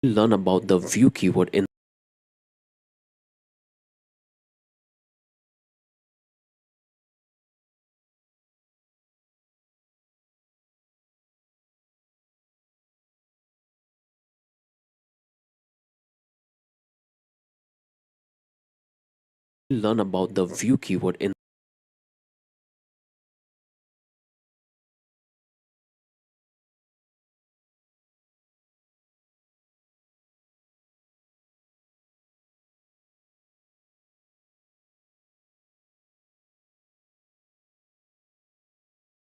Learn about the view keyword in learn about the view keyword in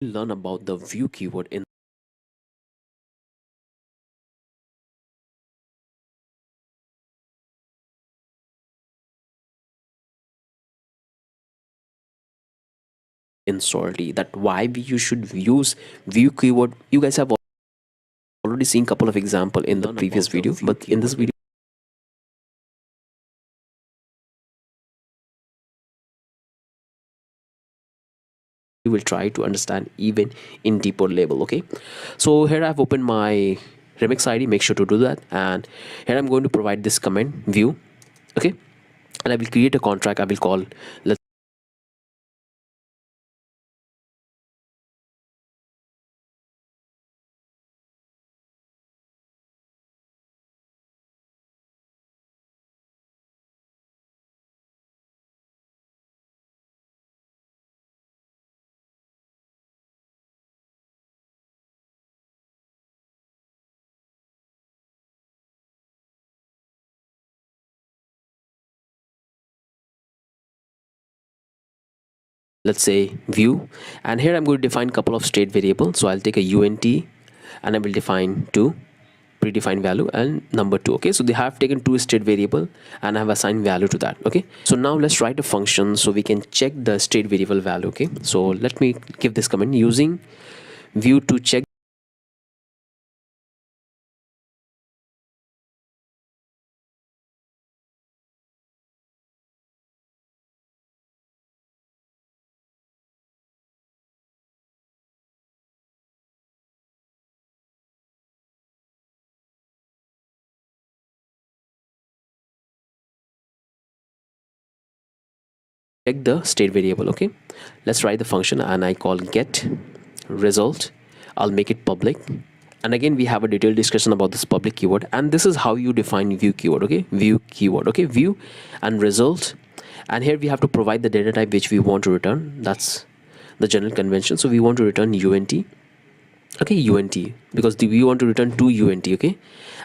learn about the view keyword in Solidity, that why you should use view keyword. You guys have already seen couple of example in the previous video, but in this video we will try to understand even in deeper level. Okay, so here I've opened my remix ID. Make sure to do that, and here I'm going to provide this comment view. Okay, and I will create a contract. I will call, let's say view, and here I'm going to define a couple of state variables. So I'll take a unt and I will define two predefined value and number 2. Okay, so they have taken two state variable and I have assigned value to that. Okay, so now let's write a function so we can check the state variable value. Okay, so let me give this command using view to check the state variable. Okay, let's write the function and I call get result. I'll make it public, and again we have a detailed discussion about this public keyword, and this is how you define view keyword. Okay, view keyword. Okay, view and result, and here we have to provide the data type which we want to return. That's the general convention. So we want to return unt. Okay, unt, because we want to return to unt. Okay,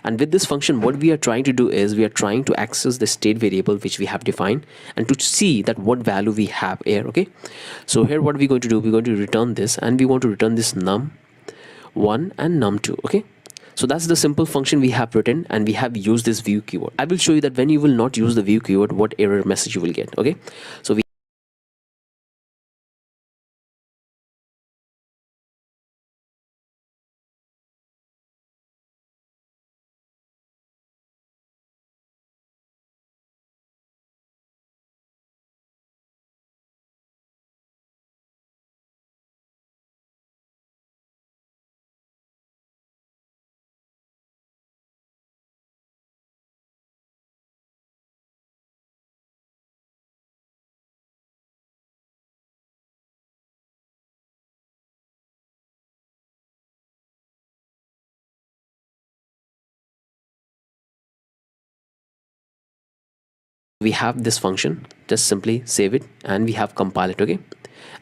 and with this function what we are trying to do is we are trying to access the state variable which we have defined and to see that what value we have here. Okay, so here what we're going to do, we're going to return this, and we want to return this num1 and num2. Okay, so that's the simple function we have written, and we have used this view keyword. I will show you that when you will not use the view keyword, what error message you will get. Okay, so we have this function, just simply save it and we have compile it. Okay,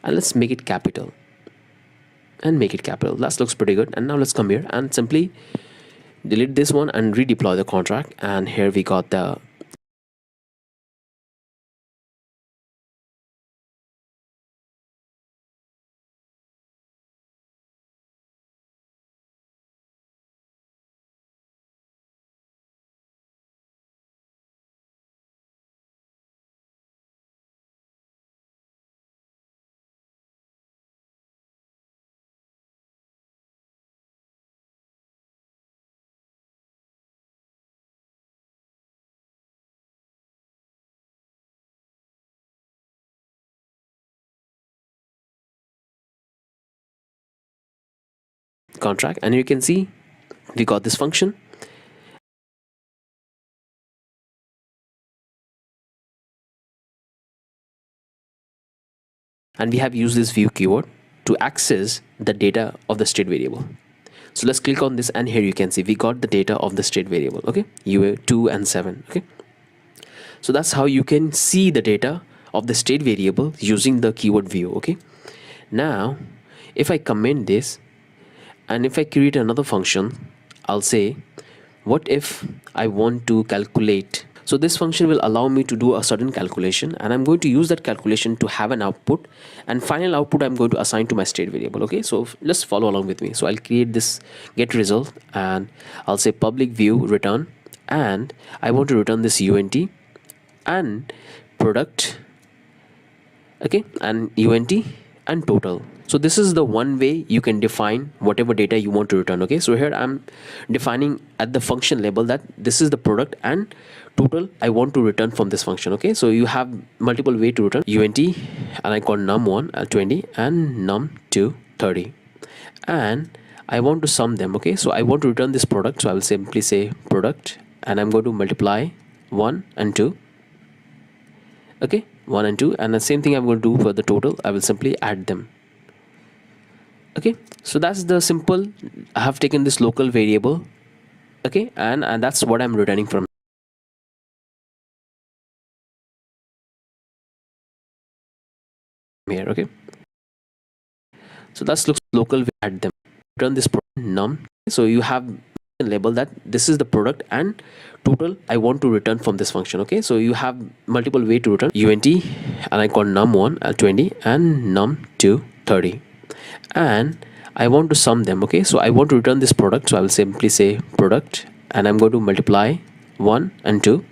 and let's make it capital and make it capital. That looks pretty good. And now let's come here and simply delete this one and redeploy the contract, and here we got the contract, and you can see we got this function. and we have used this view keyword to access the data of the state variable. So let's click on this, and here you can see we got the data of the state variable, okay, UA2 and 7, okay. So that's how you can see the data of the state variable using the keyword view, okay. Now if I comment this and if I create another function, I'll say what if I want to calculate. So this function will allow me to do a certain calculation, and I'm going to use that calculation to have an output, and final output I'm going to assign to my state variable, okay. So let's follow along with me. So I'll create this get result, and I'll say public view return, and I want to return this unt and product, okay, and unt and total. So this is the one way you can define whatever data you want to return, okay. So here I'm defining at the function level that this is the product and total I want to return from this function, okay. So you have multiple way to return unt, and I call num1 20 and num2 30, and I want to sum them, okay. So I want to return this product, so I will simply say product, and I'm going to multiply 1 and 2, okay, 1 and 2, and the same thing I'm going to do for the total. I will simply add them, okay. So that's the simple. I have taken this local variable, okay, and that's what I'm returning from here, okay. So that's looks local. We add them, return this product num. So you have label that this is the product and total I want to return from this function, okay. So you have multiple way to return unt, and I call num1 20 and num2 30, and I want to sum them, okay. So I want to return this product, so I will simply say product, and I'm going to multiply 1 and 2,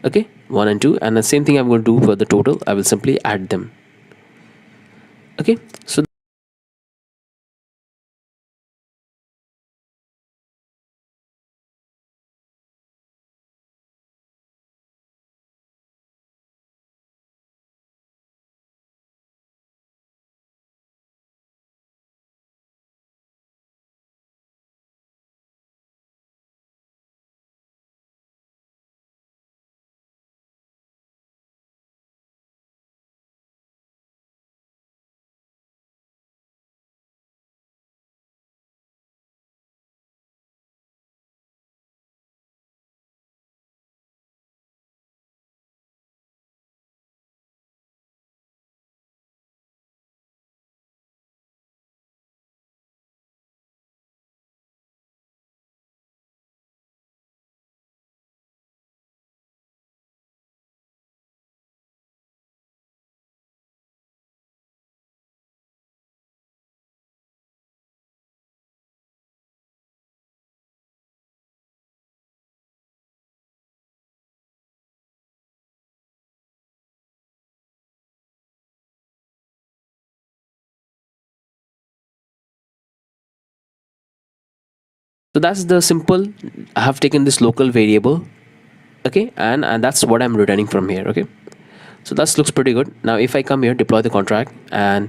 okay, 1 and 2, and the same thing I'm going to do for the total. I will simply add them, okay. So that's the simple. I have taken this local variable, okay, and that's what I'm returning from here, okay. So that looks pretty good. Now if I come here, deploy the contract, and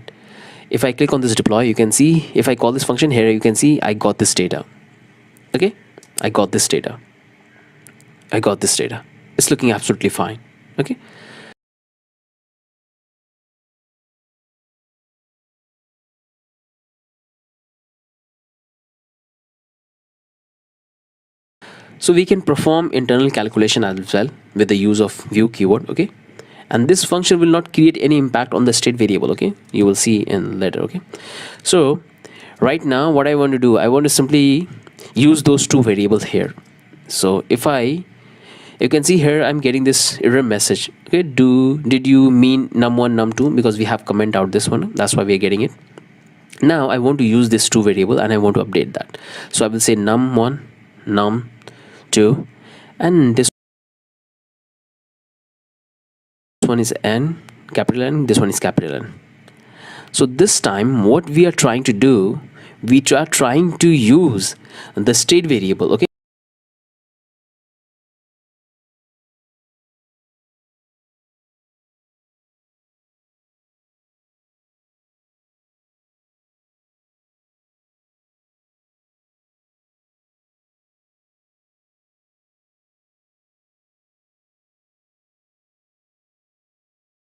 if I click on this deploy, you can see if I call this function here, you can see I got this data, okay. I got this data. I got this data. It's looking absolutely fine, okay. So we can perform internal calculation as well with the use of view keyword, okay. And this function will not create any impact on the state variable, okay. You will see in later, okay. So right now what I want to do, I want to simply use those two variables here. So if I, you can see here I'm getting this error message, okay. Did you mean num1 num2, because we have comment out this one, that's why we are getting it. Now I want to use this two variable and I want to update that. So I will say num1 num2, and this one is n, capital N, this one is capital N. So this time what we are trying to do, we are trying to use the state variable, okay.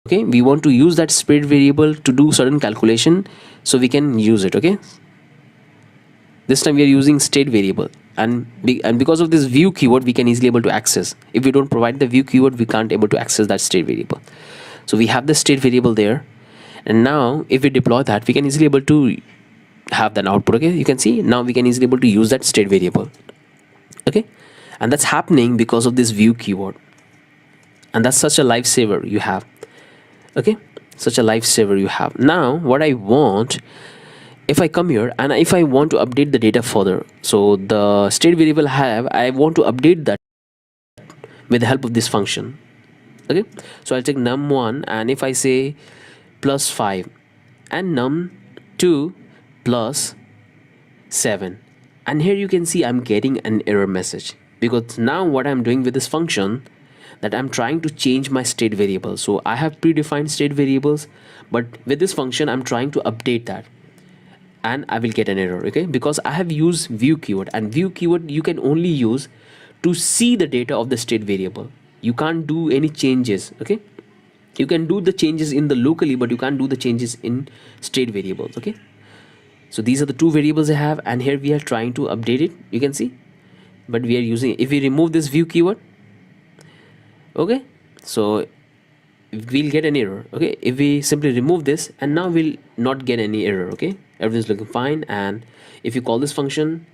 okay, we want to use that spread variable to do certain calculation, so we can use it. Okay, this time we are using state variable, and because of this view keyword we can easily able to access. If we don't provide the view keyword, we can't able to access that state variable. So we have the state variable there, and now if we deploy that, we can easily able to have that output. Okay, you can see now we can easily able to use that state variable. Okay, and that's happening because of this view keyword, and that's such a lifesaver you have. Okay, such a lifesaver you have. Now what I want, if I come here and if I want to update the data further, so the state variable I want to update that with the help of this function. Okay, so I'll take num1, and if I say +5 and num2 +7, and here you can see I'm getting an error message, because now what I'm doing with this function, that I'm trying to change my state variable. So I have predefined state variables, but with this function I'm trying to update that, and I will get an error. Okay, because I have used view keyword, and view keyword you can only use to see the data of the state variable. You can't do any changes. Okay, you can do the changes in the locally, but you can't do the changes in state variables. Okay, so these are the two variables I have, and here we are trying to update it, you can see, but we are using, if we remove this view keyword, okay, so we'll get an error. Okay, if we simply remove this, and now we'll not get any error. Okay, everything's looking fine. And if you call this function,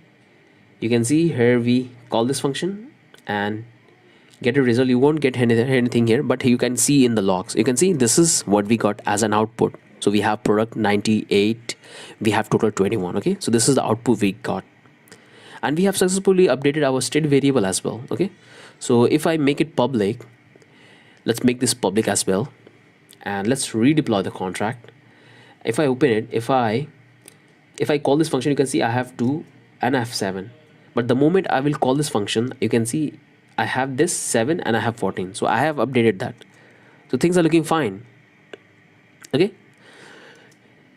you can see here we call this function and get a result. You won't get anything here, but you can see in the logs, you can see this is what we got as an output. So we have product 98, we have total 21. Okay, so this is the output we got, and we have successfully updated our state variable as well. Okay, so if I make it public, let's make this public as well, and let's redeploy the contract. If I open it, if I call this function, you can see I have 2 and I have 7, but the moment I will call this function, you can see I have this 7 and I have 14. So I have updated that, so things are looking fine. Okay,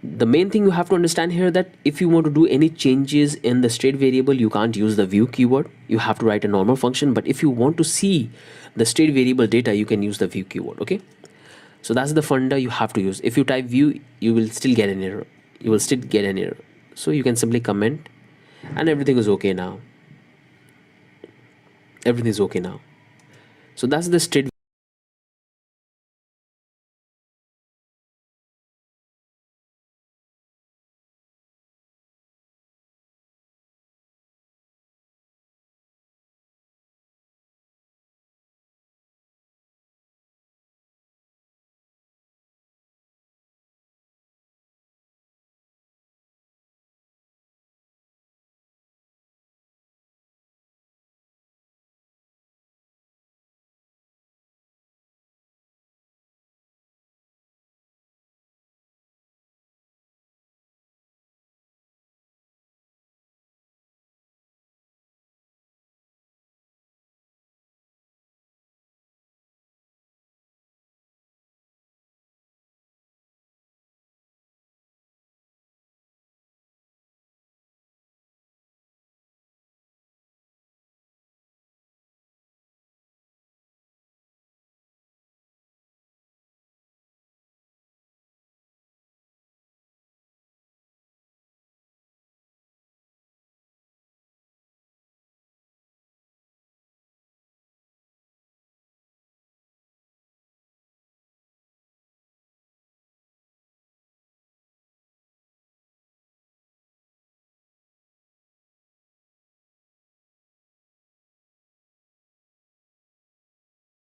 the main thing you have to understand here, that if you want to do any changes in the state variable, you can't use the view keyword, you have to write a normal function. But if you want to see the state variable data, you can use the view keyword. Okay, so that's the funda you have to use. If you type view, you will still get an error, so you can simply comment, and everything is okay now. Everything is okay now. So that's the state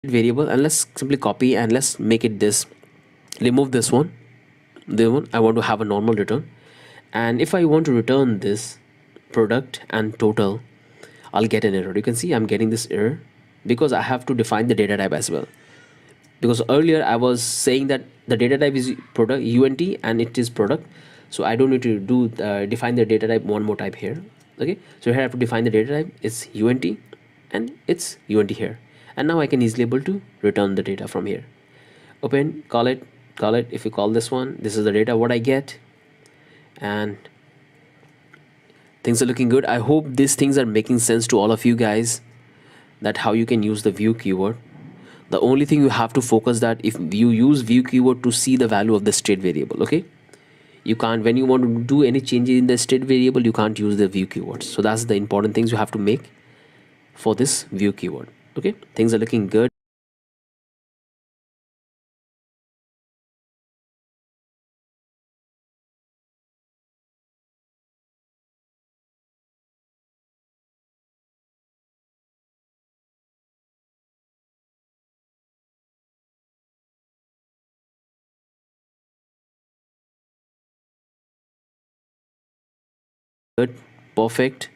variable, and let's simply copy and let's make it this, remove this one, the one I want to have a normal return. And if I want to return this product and total, I'll get an error. You can see I'm getting this error because I have to define the data type as well, because earlier I was saying that the data type is product unt and it is product, so I don't need to do define the data type one more type here. Okay, so here I have to define the data type, it's unt and it's unt here, and now I can easily able to return the data from here. Open, call it. If you call this one, this is the data what I get, and things are looking good. I hope these things are making sense to all of you guys, that how you can use the view keyword. The only thing you have to focus that if you use view keyword to see the value of the state variable, okay, you can't, when you want to do any changes in the state variable, you can't use the view keywords. So that's the important things you have to make for this view keyword. Okay, things are looking good. Good, perfect.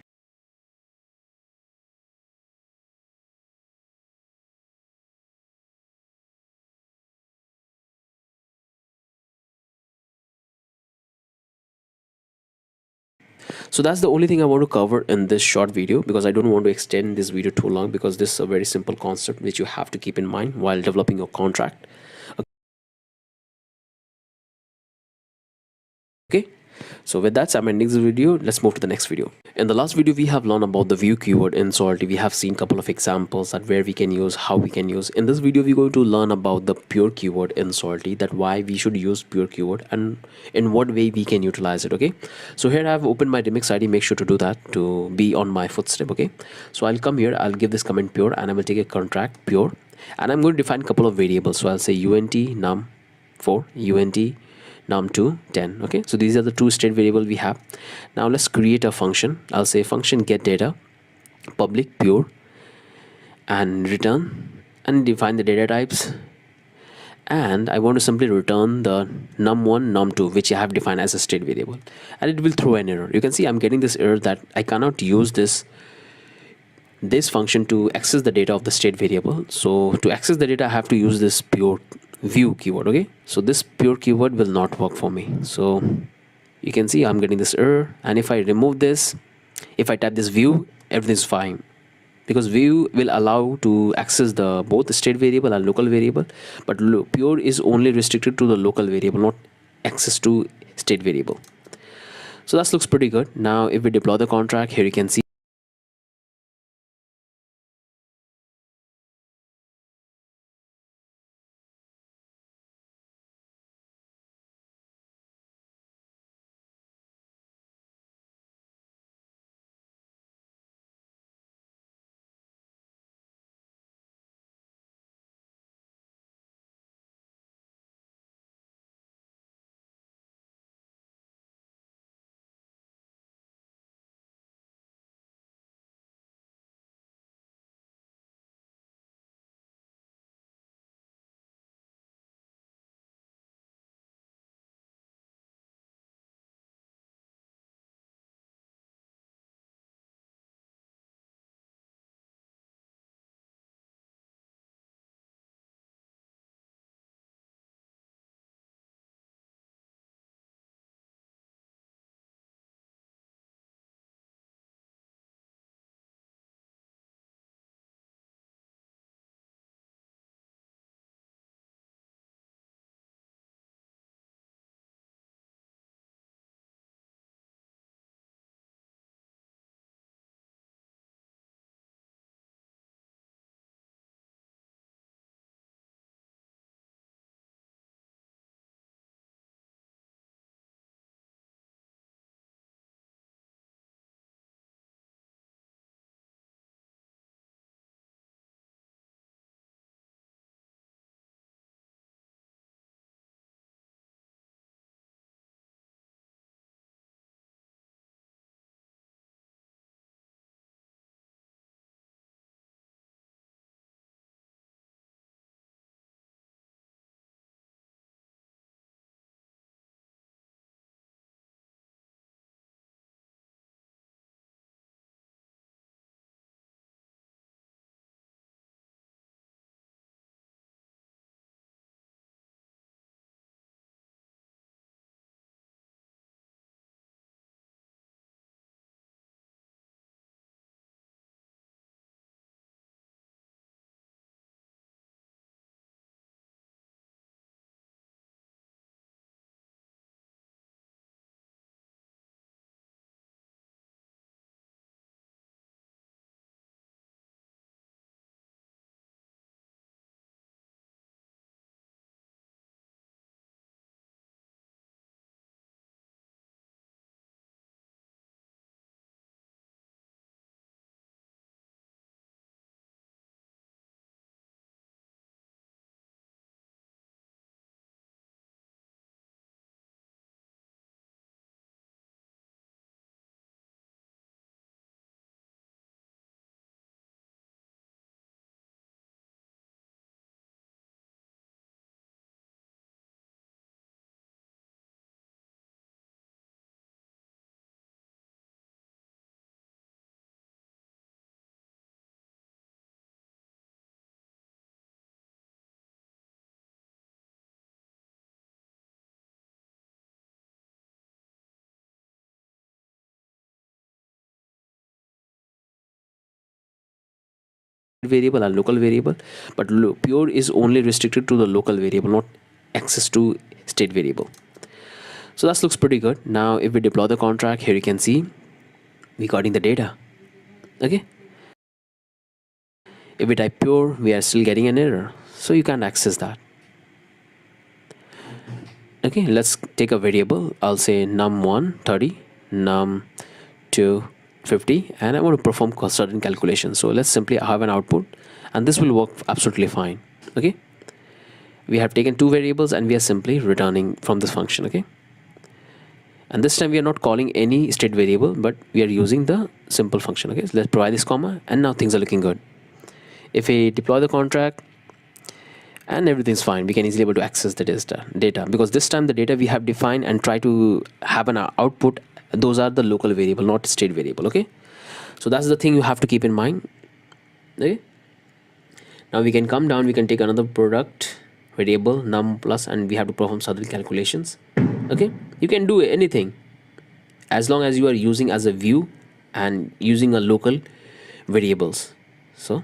So that's the only thing I want to cover in this short video, because I don't want to extend this video too long, because this is a very simple concept which you have to keep in mind while developing your contract. Okay, so with that, I'm ending this video. Let's move to the next video. In the last video, we have learned about the view keyword in Solidity. We have seen a couple of examples that where we can use, how we can use. In this video, we're going to learn about the pure keyword in Solidity, that why we should use pure keyword and in what way we can utilize it. Okay, so here I've opened my Remix ID. Make sure to do that to be on my footstep. Okay, so I'll come here, I'll give this comment pure, and I will take a contract pure, and I'm going to define a couple of variables. So I'll say unt num4, unt num2 10. Okay, so these are the two state variable we have. Now let's create a function. I'll say function get data public pure and return, and define the data types, and I want to simply return the num1 num2 which I have defined as a state variable, and it will throw an error. You can see I'm getting this error that I cannot use this function to access the data of the state variable. So to access the data, I have to use this pure view keyword. Okay, so this pure keyword will not work for me. So you can see I'm getting this error, and if I remove this, if I type this view, everything's fine, because view will allow to access the both the state variable and local variable, but pure is only restricted to the local variable, not access to state variable. So that looks pretty good. Now if we deploy the contract, here you can see variable and local variable, but pure is only restricted to the local variable, not access to state variable. So that looks pretty good. Now if we deploy the contract, here you can see we getting the data. Okay, if we type pure, we are still getting an error, so you can't access that. Okay, let's take a variable. I'll say num1 30, num2 50, and I want to perform certain calculations. So let's simply have an output, and this will work absolutely fine. Okay, we have taken two variables and we are simply returning from this function. Okay, and this time we are not calling any state variable, but we are using the simple function. Okay, so let's provide this comma, and now things are looking good. If we deploy the contract and everything's fine, we can easily able to access the data, because this time the data we have defined and try to have an output, those are the local variable, not state variable. Okay, so that's the thing you have to keep in mind. Okay, now we can come down, we can take another product variable num plus, and we have to perform certain calculations. Okay, you can do anything as long as you are using as a view and using a local variables. So,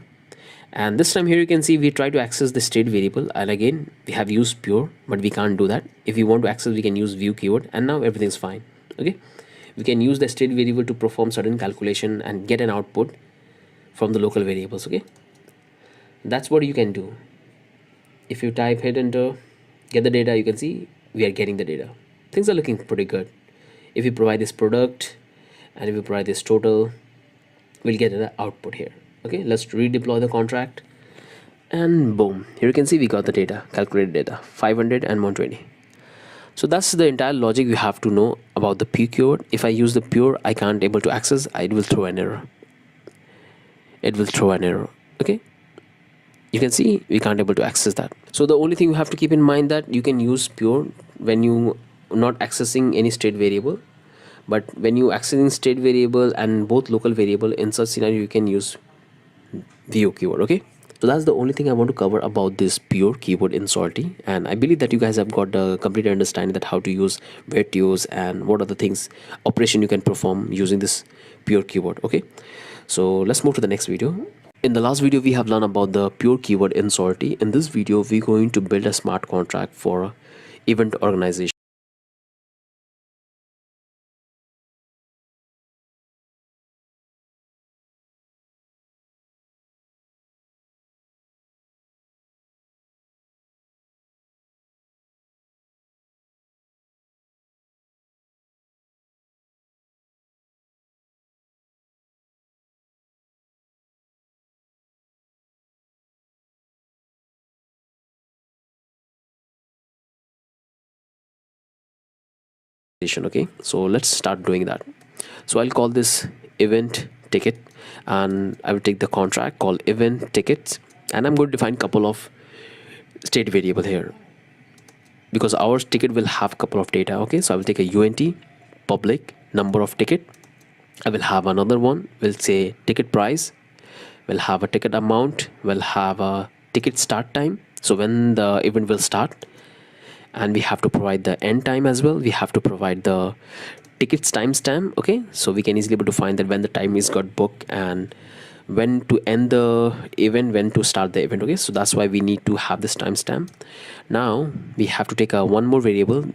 and this time here you can see we try to access the state variable, and again we have used pure, but we can't do that. If we want to access, we can use view keyword, and now everything's fine. Okay, we can use the state variable to perform certain calculation and get an output from the local variables. Okay, that's what you can do. If you type hit enter, get the data, you can see we are getting the data. Things are looking pretty good. If we provide this product and if we provide this total, we'll get an output here. Okay, let's redeploy the contract, and boom, here you can see we got the data, calculated data 500 and 120. So that's the entire logic you have to know about the pure keyword. If I use the pure, I can't able to access, it will throw an error. It will throw an error. Okay, you can see we can't able to access that. So the only thing you have to keep in mind that you can use pure when you not accessing any state variable, but when you accessing state variable and both local variable, in such scenario you can use view keyword. Okay, so that's the only thing I want to cover about this pure keyword in Solidity, and I believe that you guys have got a complete understanding that how to use, where to use, and what are the things operation you can perform using this pure keyword. Okay, so let's move to the next video. In the last video we have learned about the pure keyword in Solidity. In this video we're going to build a smart contract for event organization. Okay, so let's start doing that. So I'll call this event ticket, and I will take the contract called event tickets, and I'm going to define couple of state variable here, because our ticket will have a couple of data. Okay, so I will take a unt public number of ticket. I will have another one, we'll say ticket price, we'll have a ticket amount, we'll have a ticket start time, so when the event will start, and we have to provide the end time as well. We have to provide the tickets timestamp. Okay, so we can easily able to find that when the time is got booked and when to end the event, when to start the event. Okay, so that's why we need to have this timestamp. Now we have to take a one more variable,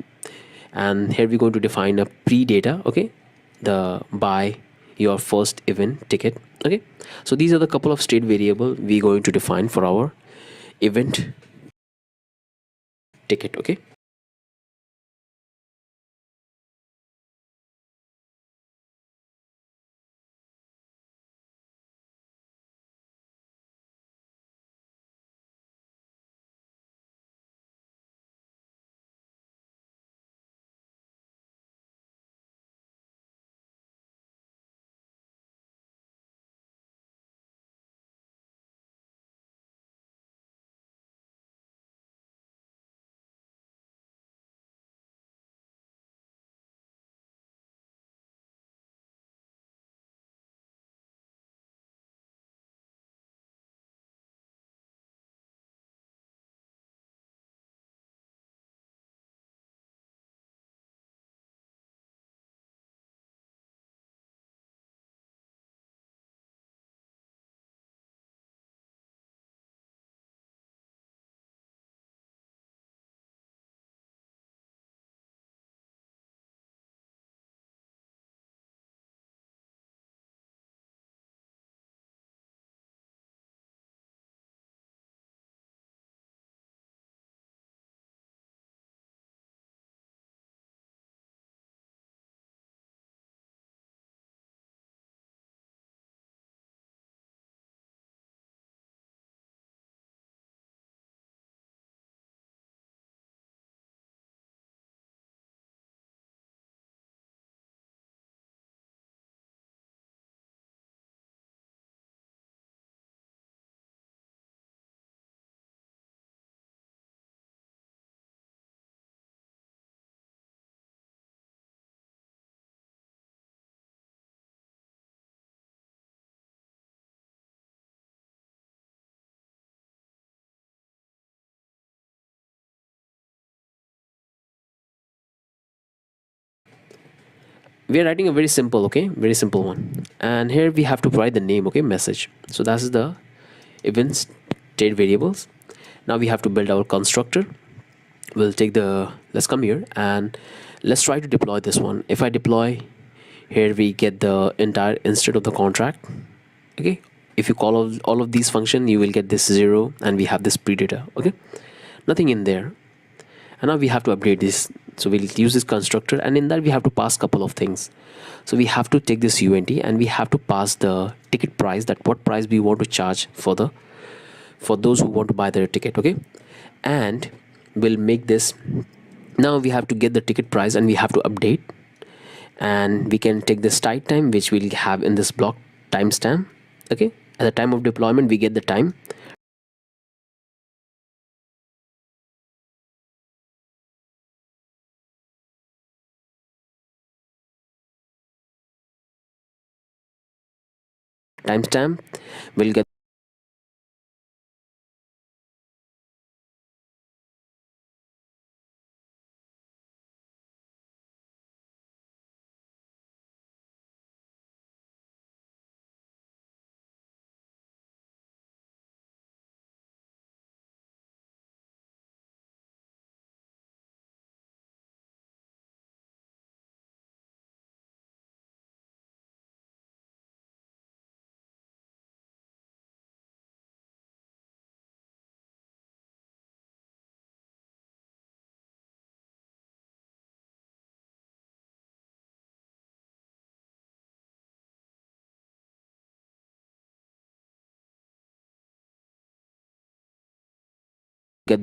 and here we're going to define a pre-data. Okay, the buy your first event ticket. Okay, so these are the couple of state variable we're going to define for our event ticket. Okay, we are writing a very simple, okay, very simple one. And here we have to provide the name, okay, message. So that is the event state variables. Now we have to build our constructor. We'll take the, let's come here and let's try to deploy this one. If I deploy, here we get the entire instead of the contract. Okay, if you call all of these function, you will get this 0, and we have this pre-data. Okay, nothing in there. And now we have to update this. So we'll use this constructor, and in that we have to pass couple of things. So we have to take this unt, and we have to pass the ticket price, that what price we want to charge for the, for those who want to buy their ticket. Okay, and we'll make this. Now we have to get the ticket price, and we have to update, and we can take the start time, which we'll have in this block timestamp. Okay, at the time of deployment we get the time. Timestamp will get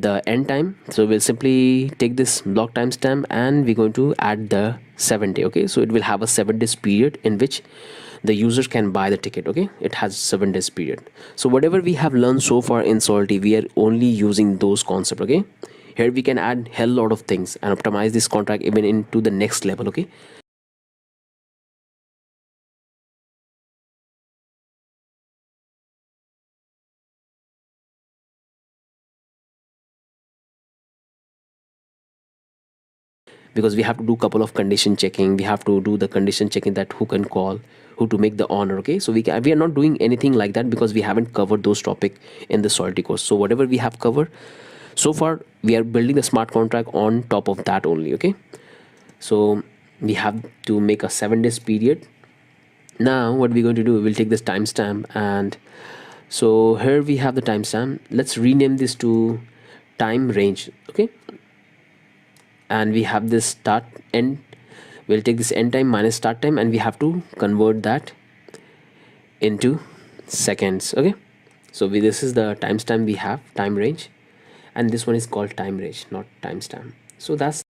the end time. So we'll simply take this block timestamp, and we're going to add the 7 day. Okay, so it will have a 7 days period in which the users can buy the ticket. Okay, it has 7 days period. So whatever we have learned so far in Solidity, we are only using those concepts. Okay, here we can add hell lot of things and optimize this contract even into the next level. Okay, because we have to do couple of condition checking. We have to do the condition checking, that who can call, who to make the honor. Okay, so we are not doing anything like that because we haven't covered those topic in the Solidity course. So whatever we have covered so far, we are building the smart contract on top of that only. Okay, so we have to make a 7 days period. Now what we're going to do, we'll take this timestamp, and so here we have the timestamp. Let's rename this to time range. Okay, and we have this start end. We'll take this end time minus start time, and we have to convert that into seconds. Okay, so this is the timestamp we have, time range, and this one is called time range, not timestamp. So that's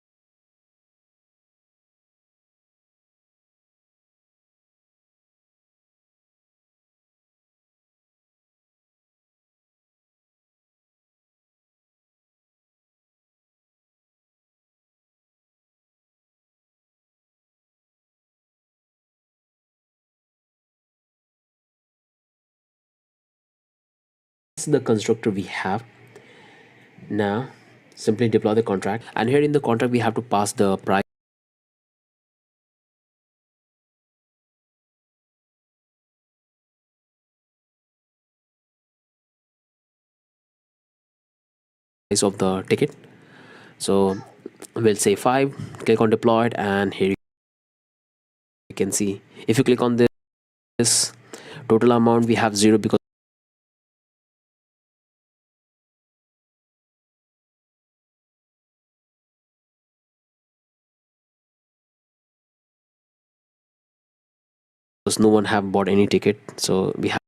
the constructor we have. Now simply deploy the contract, and here in the contract we have to pass the price of the ticket. So we'll say 5, click on deployed, and here you can see, if you click on this total amount, we have 0 because no one have bought any ticket. So we have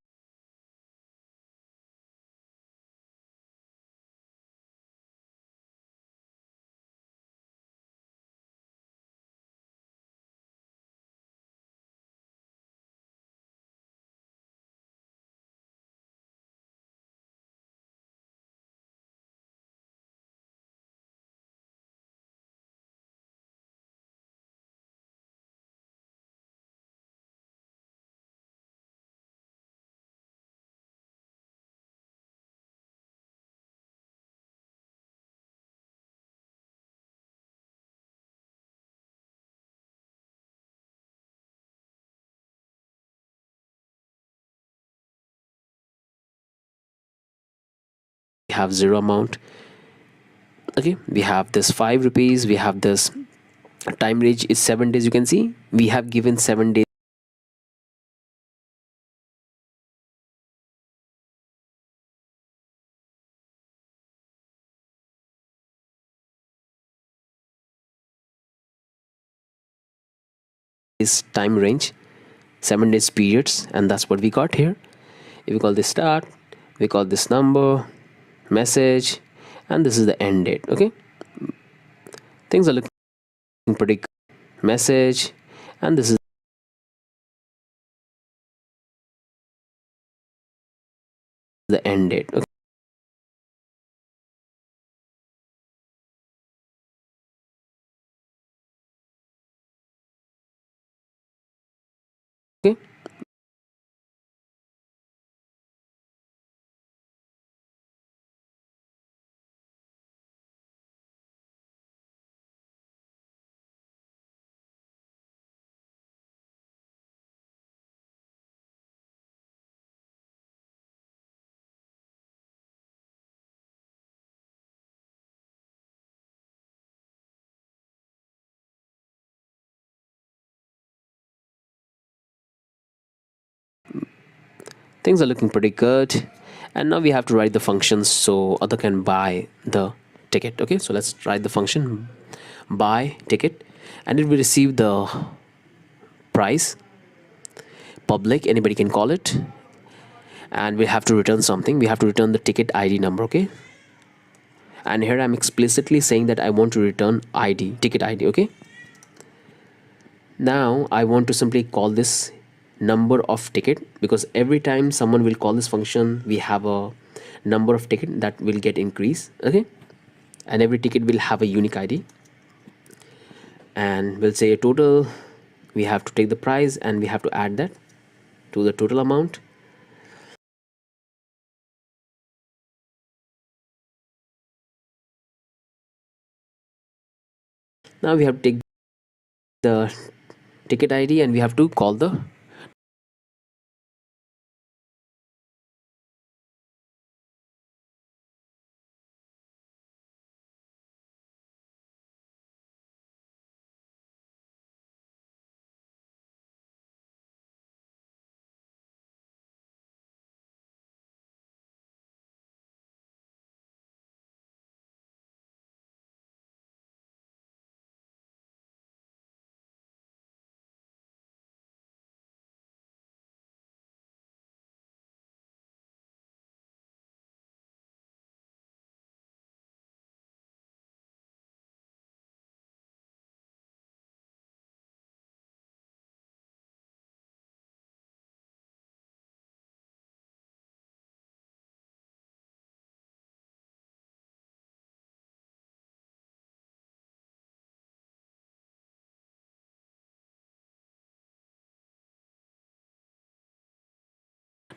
we have 0 amount. Okay, we have this 5 rupees, we have this time range is 7 days. You can see we have given 7 days time range, 7 days periods, and that's what we got here. If we call this start, we call this number, message, and this is the end date. Okay, things are looking pretty good. Message, and this is the end date. Okay, things are looking pretty good, and now we have to write the functions so other can buy the ticket. Okay, so let's write the function buy ticket, and it will receive the price, public, anybody can call it, and we have to return something. We have to return the ticket ID number. Okay, and here I'm explicitly saying that I want to return ID, ticket ID. Okay, now I want to simply call this number of ticket, because every time someone will call this function, we have a number of ticket that will get increased. Okay, and every ticket will have a unique ID, and we'll say a total. We have to take the price and we have to add that to the total amount. Now we have to take the ticket ID and we have to call the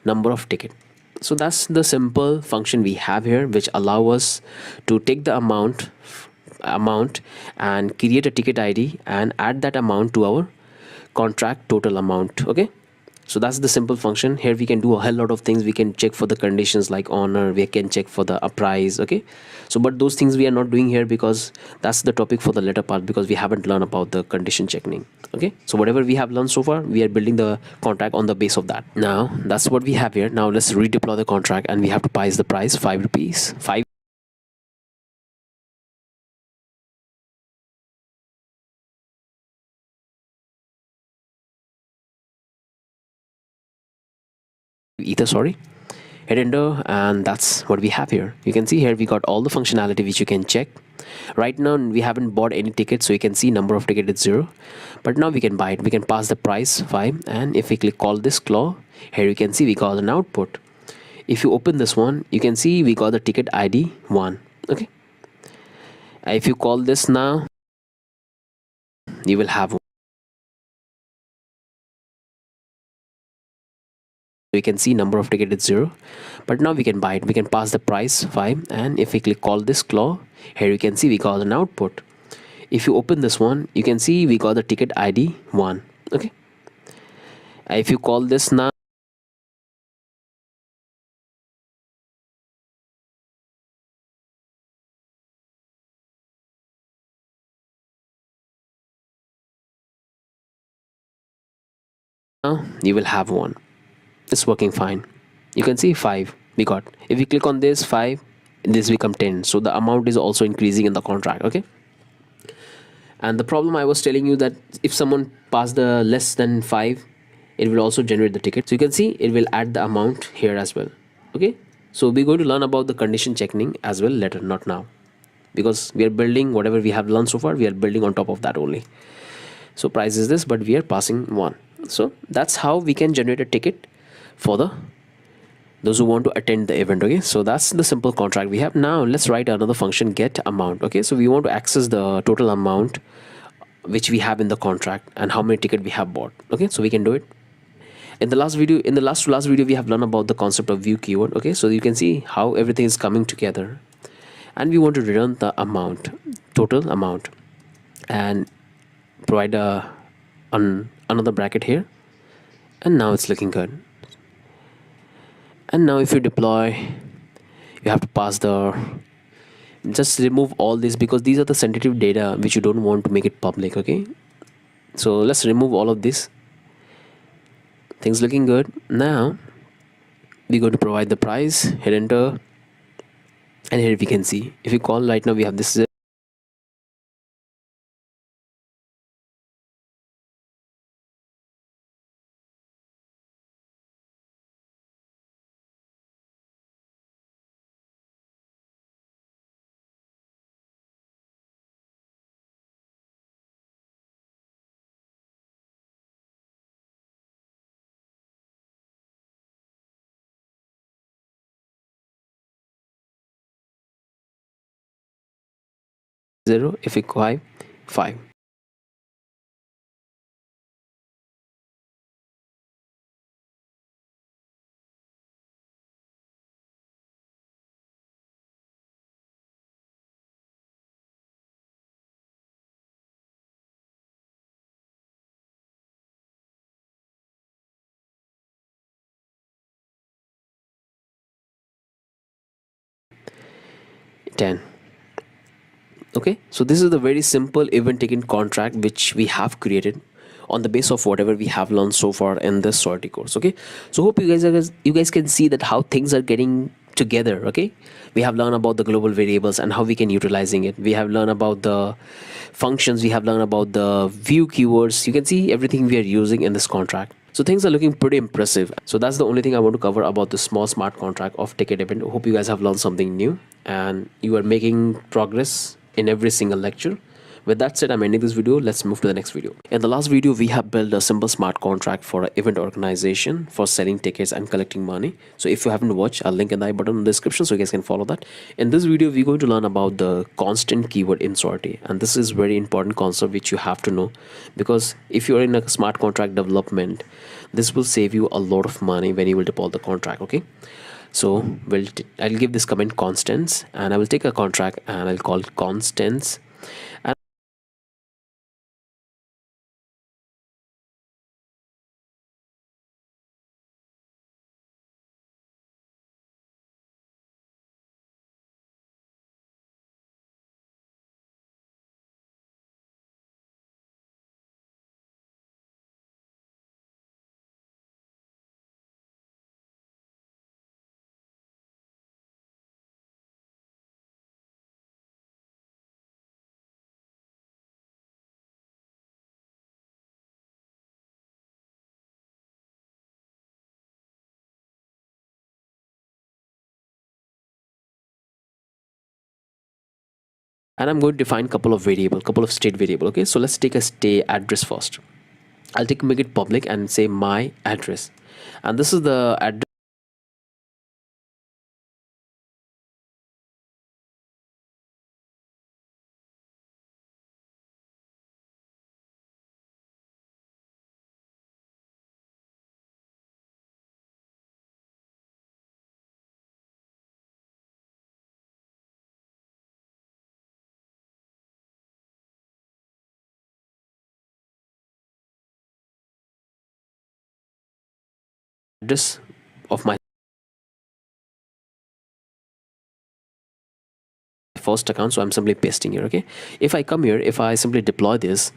number of ticket. So that's the simple function we have here, which allow us to take the amount and create a ticket ID and add that amount to our contract total amount. Okay, so that's the simple function. Here we can do a hell lot of things. We can check for the conditions like honor, we can check for the price. Okay, so but those things we are not doing here because that's the topic for the later part, because we haven't learned about the condition checking. Okay, so whatever we have learned so far, we are building the contract on the base of that. Now that's what we have here. Now let's redeploy the contract and we have to price the price 5 rupees, 5 ether, sorry. Hit enter, and that's what we have here. You can see here we got all the functionality which you can check. Right now we haven't bought any tickets, so you can see number of ticket is 0, but now we can buy it. We can pass the price 5, and if we click call this claw, here you can see we got an output. If you open this one, you can see we got the ticket ID 1. Okay, if you call this now, you will have, we can see number of ticket is 0, but now we can buy it. We can pass the price 5, and if we click call this claw, here you can see we got an output. If you open this one, you can see we got the ticket ID 1. Okay, if you call this now, you will have one. It's working fine. You can see 5 we got. If we click on this 5, this become 10, so the amount is also increasing in the contract. Okay, and the problem I was telling you, that if someone pass the less than 5, it will also generate the ticket. So you can see it will add the amount here as well. Okay, so we're going to learn about the condition checking as well later, not now, because we are building whatever we have learned so far, we are building on top of that only. So price is this, but we are passing 1. So that's how we can generate a ticket for the those who want to attend the event. Okay, so that's the simple contract we have. Now let's write another function, get amount. Okay, so we want to access the total amount which we have in the contract and how many ticket we have bought. Okay, so we can do it. In the last video, in the last to last video, we have learned about the concept of view keyword. Okay, so you can see how everything is coming together, and we want to return the amount, total amount, and provide another bracket here, and now it's looking good. And now if you deploy, you have to pass the, just remove all this because these are the sensitive data which you don't want to make it public. Okay, so let's remove all of this. Things looking good. Now we're going to provide the price, hit enter, and here we can see, if you call right now, we have this 0, if you 5. Ten. Okay, so this is the very simple event ticket contract which we have created on the base of whatever we have learned so far in this Solidity course. Okay, so hope you guys can see that how things are getting together. Okay, we have learned about the global variables and how we can utilizing it. We have learned about the functions, we have learned about the view keywords. You can see everything we are using in this contract. So things are looking pretty impressive. So that's the only thing I want to cover about the small smart contract of ticket event. Hope you guys have learned something new and you are making progress in every single lecture. With that said, I'm ending this video. Let's move to the next video. In the last video, we have built a simple smart contract for an event organization for selling tickets and collecting money. So if you haven't watched, I'll link in the I button in the description so you guys can follow that. In this video, we're going to learn about the constant keyword in Solidity. And this is very important concept which you have to know, because if you're in a smart contract development, this will save you a lot of money when you will deploy the contract. Okay, so I'll give this comment constants, and I will take a contract and I'll call constants. And I'm going to define couple of state variable. Okay, so let's take a stay address first. I'll make it public and say my address, and this is the address of my first account. So I'm simply pasting here. Okay, if I come here, if I simply deploy this,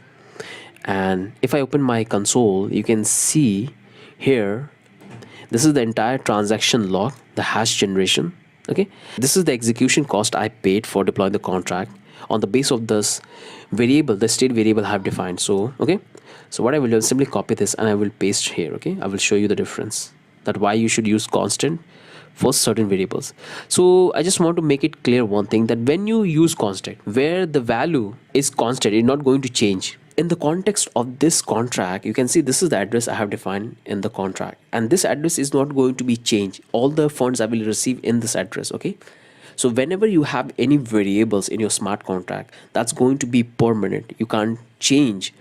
and if I open my console, you can see Here, this is the entire transaction log, the hash generation. Okay, this is the execution cost I paid for deploying the contract on the base of this variable, the state variable I have defined. So okay, so what I will do is simply copy this and I will paste here. Okay, I will show you the difference, that why you should use constant for certain variables. So I just want to make it clear one thing, that when you use constant, where the value is constant, it's not going to change. In the context of this contract, you can see this is the address I have defined in the contract, and this address is not going to be changed. All the funds I will receive in this address. Okay, so whenever you have any variables in your smart contract, that's going to be permanent, you can't change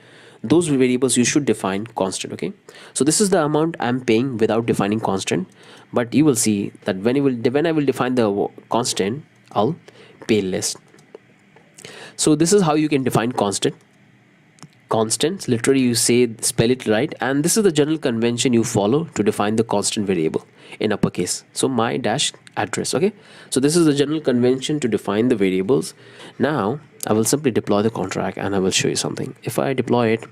those variables. You should define constant. Okay, so this is the amount I'm paying without defining constant, but you will see that when I will define the constant, I'll pay less. So this is how you can define constants. Literally you say, spell it right, and this is the general convention you follow to define the constant variable in uppercase. So my dash address. Okay, so this is the general convention to define the variables. Now I will simply deploy the contract and I will show you something. If I deploy it,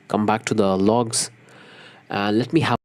come back to the logs, and let me have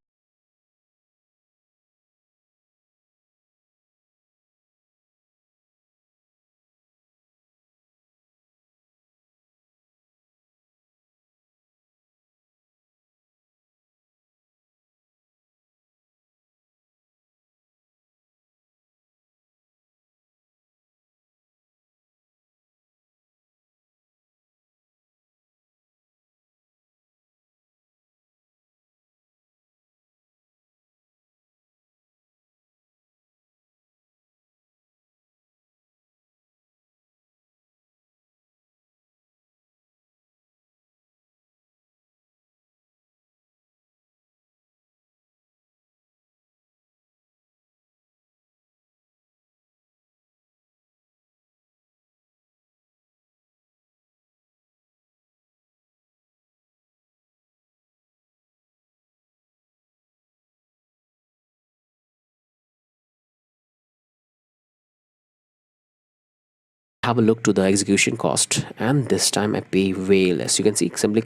a look to the execution cost, and this time I pay way less. You can see, simply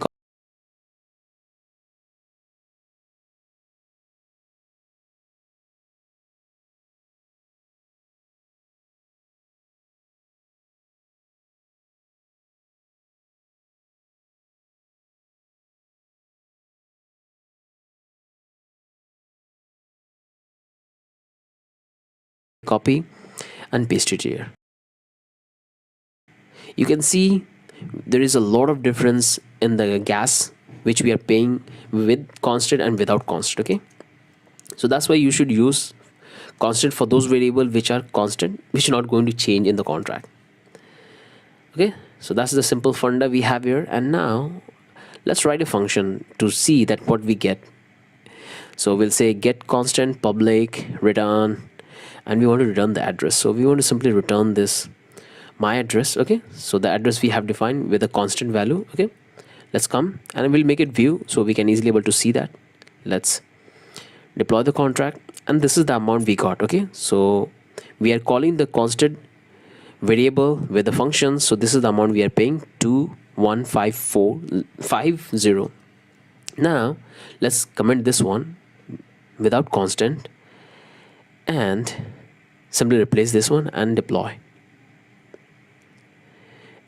copy and paste it here. You can see there is a lot of difference in the gas which we are paying with constant and without constant. Okay, so that's why you should use constant for those variable which are constant, which are not going to change in the contract. Okay, so that's the simple funda we have here, and now let's write a function to see that what we get. So we'll say get constant public return, and we want to return the address, so we want to simply return this my address. Okay, so the address we have defined with a constant value. Okay, let's come and we'll make it view so we can easily able to see that. Let's deploy the contract, and this is the amount we got. Okay, so we are calling the constant variable with the function, so this is the amount we are paying, 215,450. Now let's comment this one without constant and simply replace this one and deploy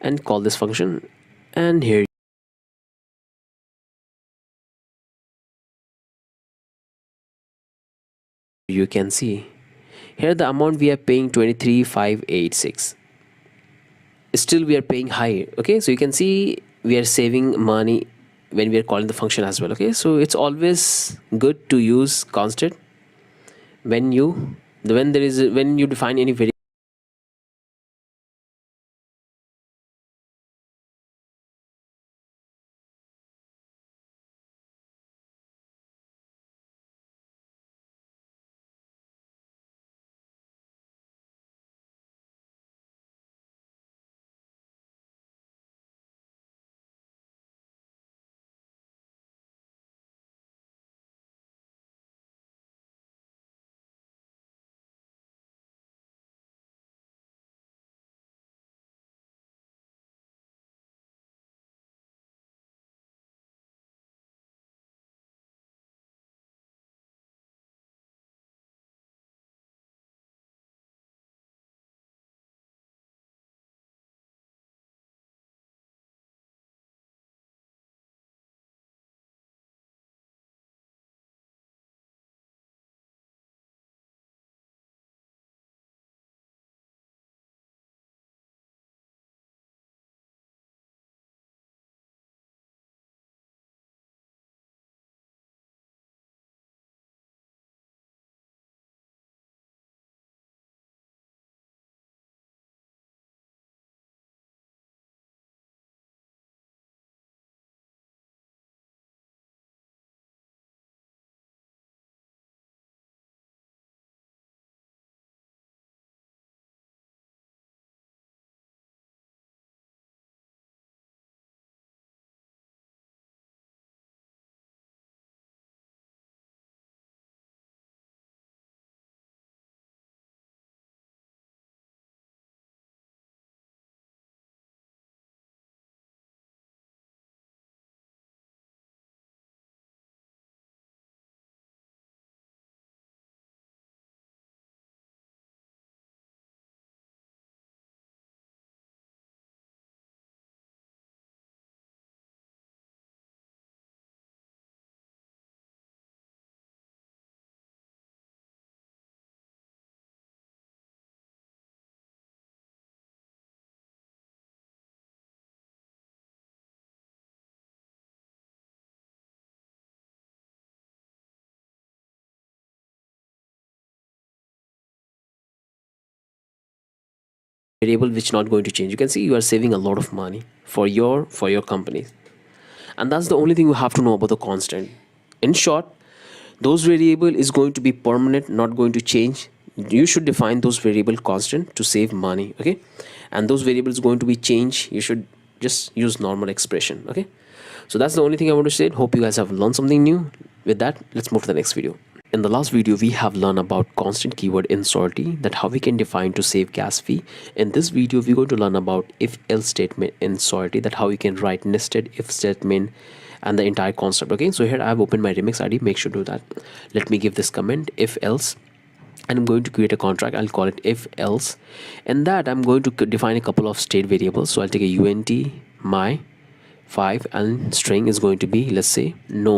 and call this function, and here you can see here the amount we are paying 23,586. Still we are paying high. Okay, so you can see we are saving money when we are calling the function as well. Okay, so it's always good to use constant when you define any variable. variable which not going to change. You can see you are saving a lot of money for your company, and that's the only thing you have to know about the constant. In short, those variable is going to be permanent, not going to change. You should define those variable constant to save money, okay? And those variables going to be change, you should just use normal expression, okay? So that's the only thing I want to say. Hope you guys have learned something new. With that, let's move to the next video. In the last video, we have learned about constant keyword in Solidity, that how we can define to save gas fee. In this video, we're going to learn about if else statement in Solidity, that how you can write nested if statement and the entire concept. Okay, so here I have opened my remix ID. Make sure to do that. Let me give this comment if else, and I'm going to create a contract. I'll call it if else. In that, I'm going to define a couple of state variables. So I'll take a unt my 5 and string is going to be, let's say, no.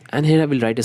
And here I will write a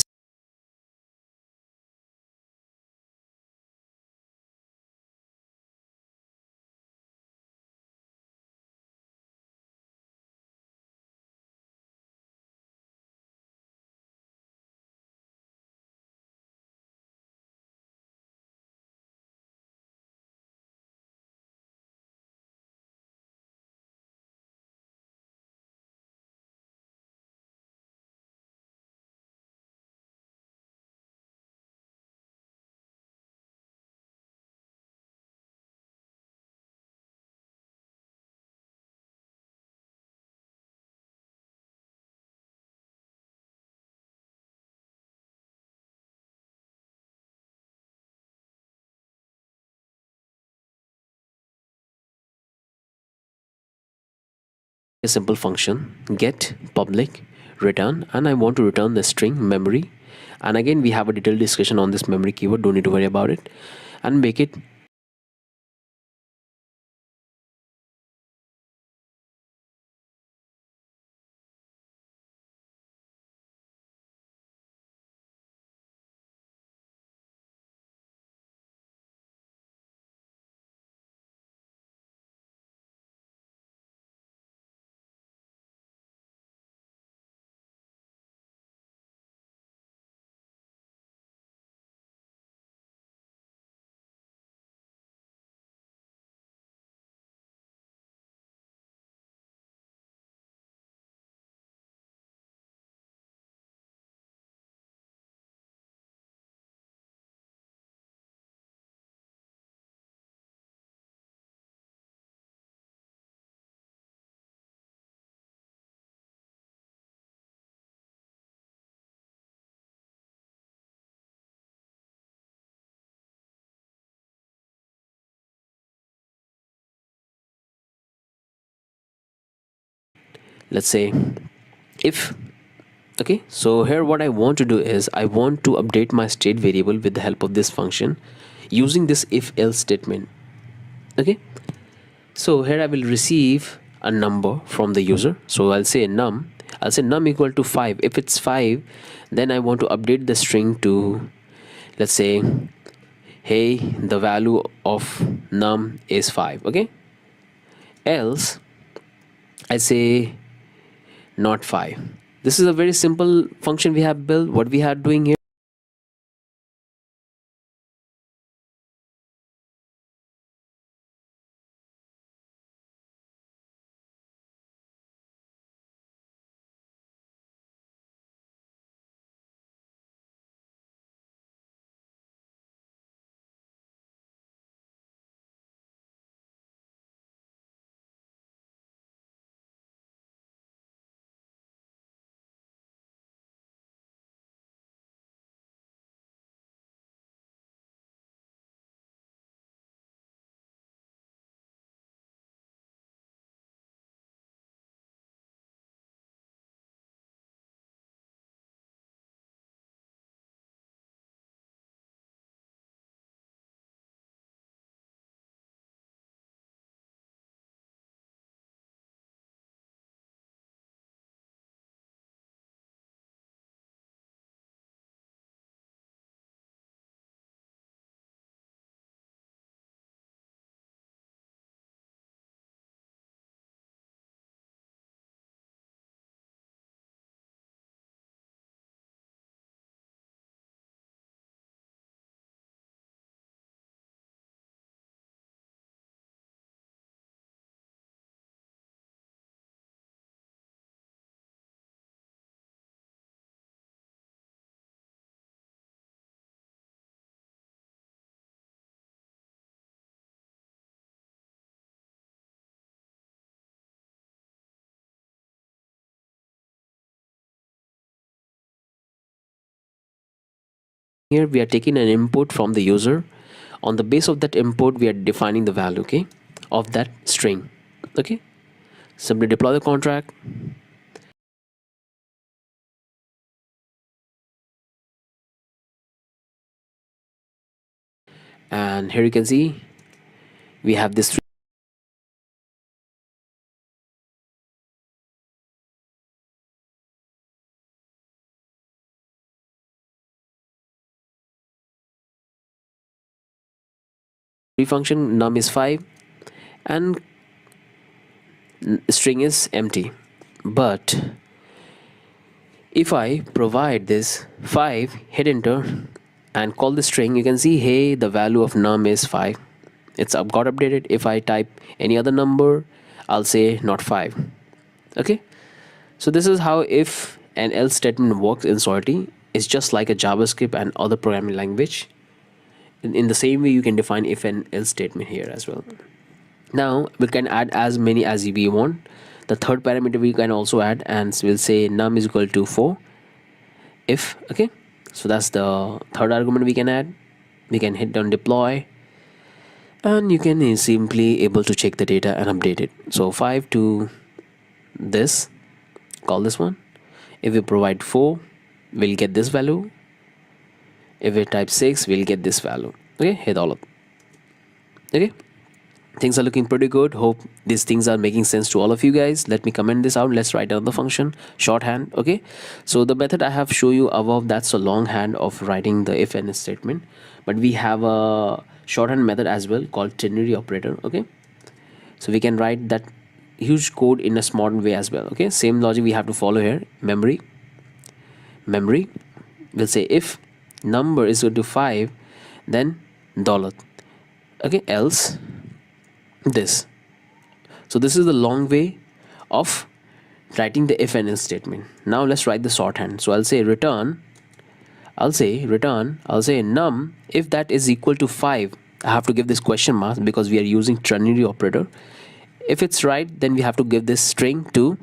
simple function get public return, and I want to return the string memory. And again, we have a detailed discussion on this memory keyword, don't need to worry about it. And make it let's say if. Okay, so here what I want to do is I want to update my state variable with the help of this function using this if else statement. Okay, so here I will receive a number from the user. So I'll say num equal to 5. If it's 5, then I want to update the string to, let's say, hey, the value of num is 5. Okay, else I say not 5. This is a very simple function we have built. What we are doing here, Here we are taking an input from the user. On the base of that input, we are defining the value, okay, of that string. Okay, simply deploy the contract. And here you can see we have this three function. Num is 5 and string is empty. But if I provide this 5, hit enter and call the string, you can see, hey, the value of num is 5. It's got updated. If I type any other number, I'll say not 5. Okay, so this is how if and else statement works in Solidity. It's just like a JavaScript and other programming language. In the same way, you can define if and else statement here as well. Now we can add as many as we want. The third parameter we can also add, and we'll say num is equal to 4 if. Okay, so that's the third argument we can add. We can hit down deploy and you can simply able to check the data and update it. So 5 to this, call this one. If we provide 4, we'll get this value. If we type 6, we'll get this value. Okay, hit all of. Okay, things are looking pretty good. Hope these things are making sense to all of you guys. Let me comment this out. Let's write down the function shorthand. Okay, so the method I have shown you above, that's a longhand of writing the if and else statement, but we have a shorthand method as well called ternary operator. Okay, so we can write that huge code in a smart way as well. Okay, same logic we have to follow here. Memory will say if number is equal to 5, then dollar. Okay, else this. So this is the long way of writing the if and else statement. Now let's write the shorthand. So I'll say return, I'll say num, if that is equal to 5, I have to give this question mark because we are using ternary operator. If it's right, then we have to give this string to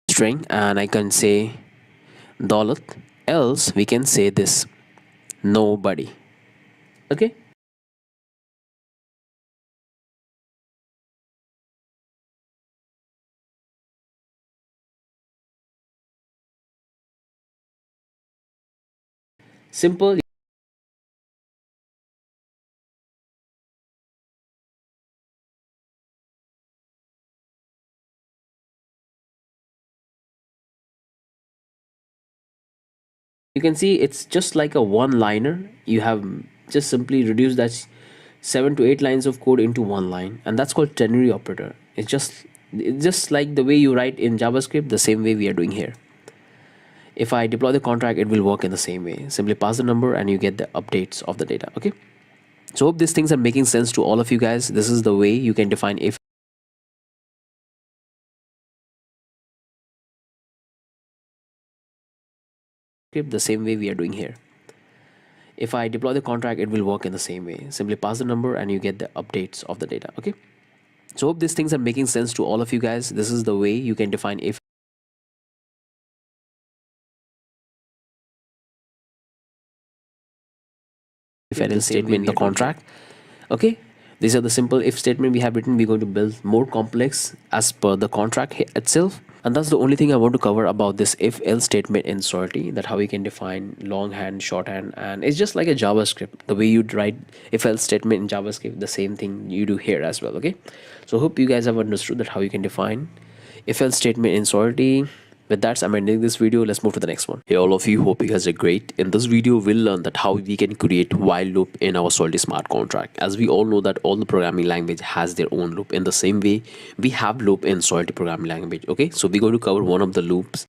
string and I can say dollar, else we can say this nobody. Okay, Simple. You can see it's just like a one liner. You have just simply reduced that 7 to 8 lines of code into one line, and that's called ternary operator. It's just like the way you write in JavaScript, the same way we are doing here. If I deploy the contract, it will work in the same way. Simply pass the number and you get the updates of the data. Okay, so hope these things are making sense to all of you guys. This is the way you can define if the same way we are doing here. If I deploy the contract, it will work in the same way. Simply pass the number and you get the updates of the data. Okay, so hope these things are making sense to all of you guys. This is the way you can define if and else statement in the contract. Okay, these are the simple if statement we have written. We're going to build more complex as per the contract itself, and that's the only thing I want to cover about this if else statement in Solidity, that how we can define longhand, shorthand, and it's just like a JavaScript. The way you write if else statement in JavaScript, the same thing you do here as well. Okay, so hope you guys have understood that how you can define if else statement in Solidity. With that, I'm ending this video. Let's move to the next one. Hey all of you, hope you guys are great. In this video, we'll learn that how we can create while loop in our Solidity smart contract. As we all know that all the programming language has their own loop. In the same way, we have loop in Solidity programming language. Okay, so we're going to cover one of the loops.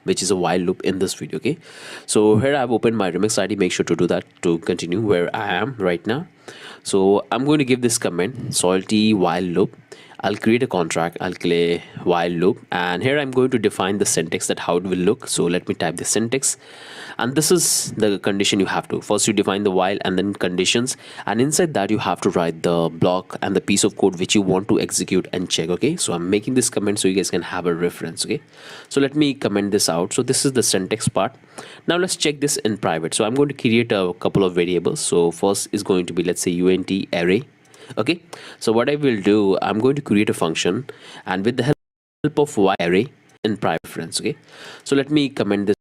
Which is a while loop in this video. Okay, so here I've opened my remix id. Make sure to do that to continue where I am right now. So I'm going to give this command Solidity while loop. I'll create a contract. I'll play while loop, and here I'm going to define the syntax that how it will look. So let me type the syntax, and this is the condition you have to first you define the while and then conditions, and inside that you have to write the block and the piece of code which you want to execute and check. Okay, so I'm making this comment so you guys can have a reference. Okay, so let me comment this out. So this is the syntax part. Now let's check this in private. So I'm going to create a couple of variables. So first is going to be, let's say, unt array. Okay, so what I will do, I'm going to create a function, and with the help of y array in preference. Okay, so let me comment this.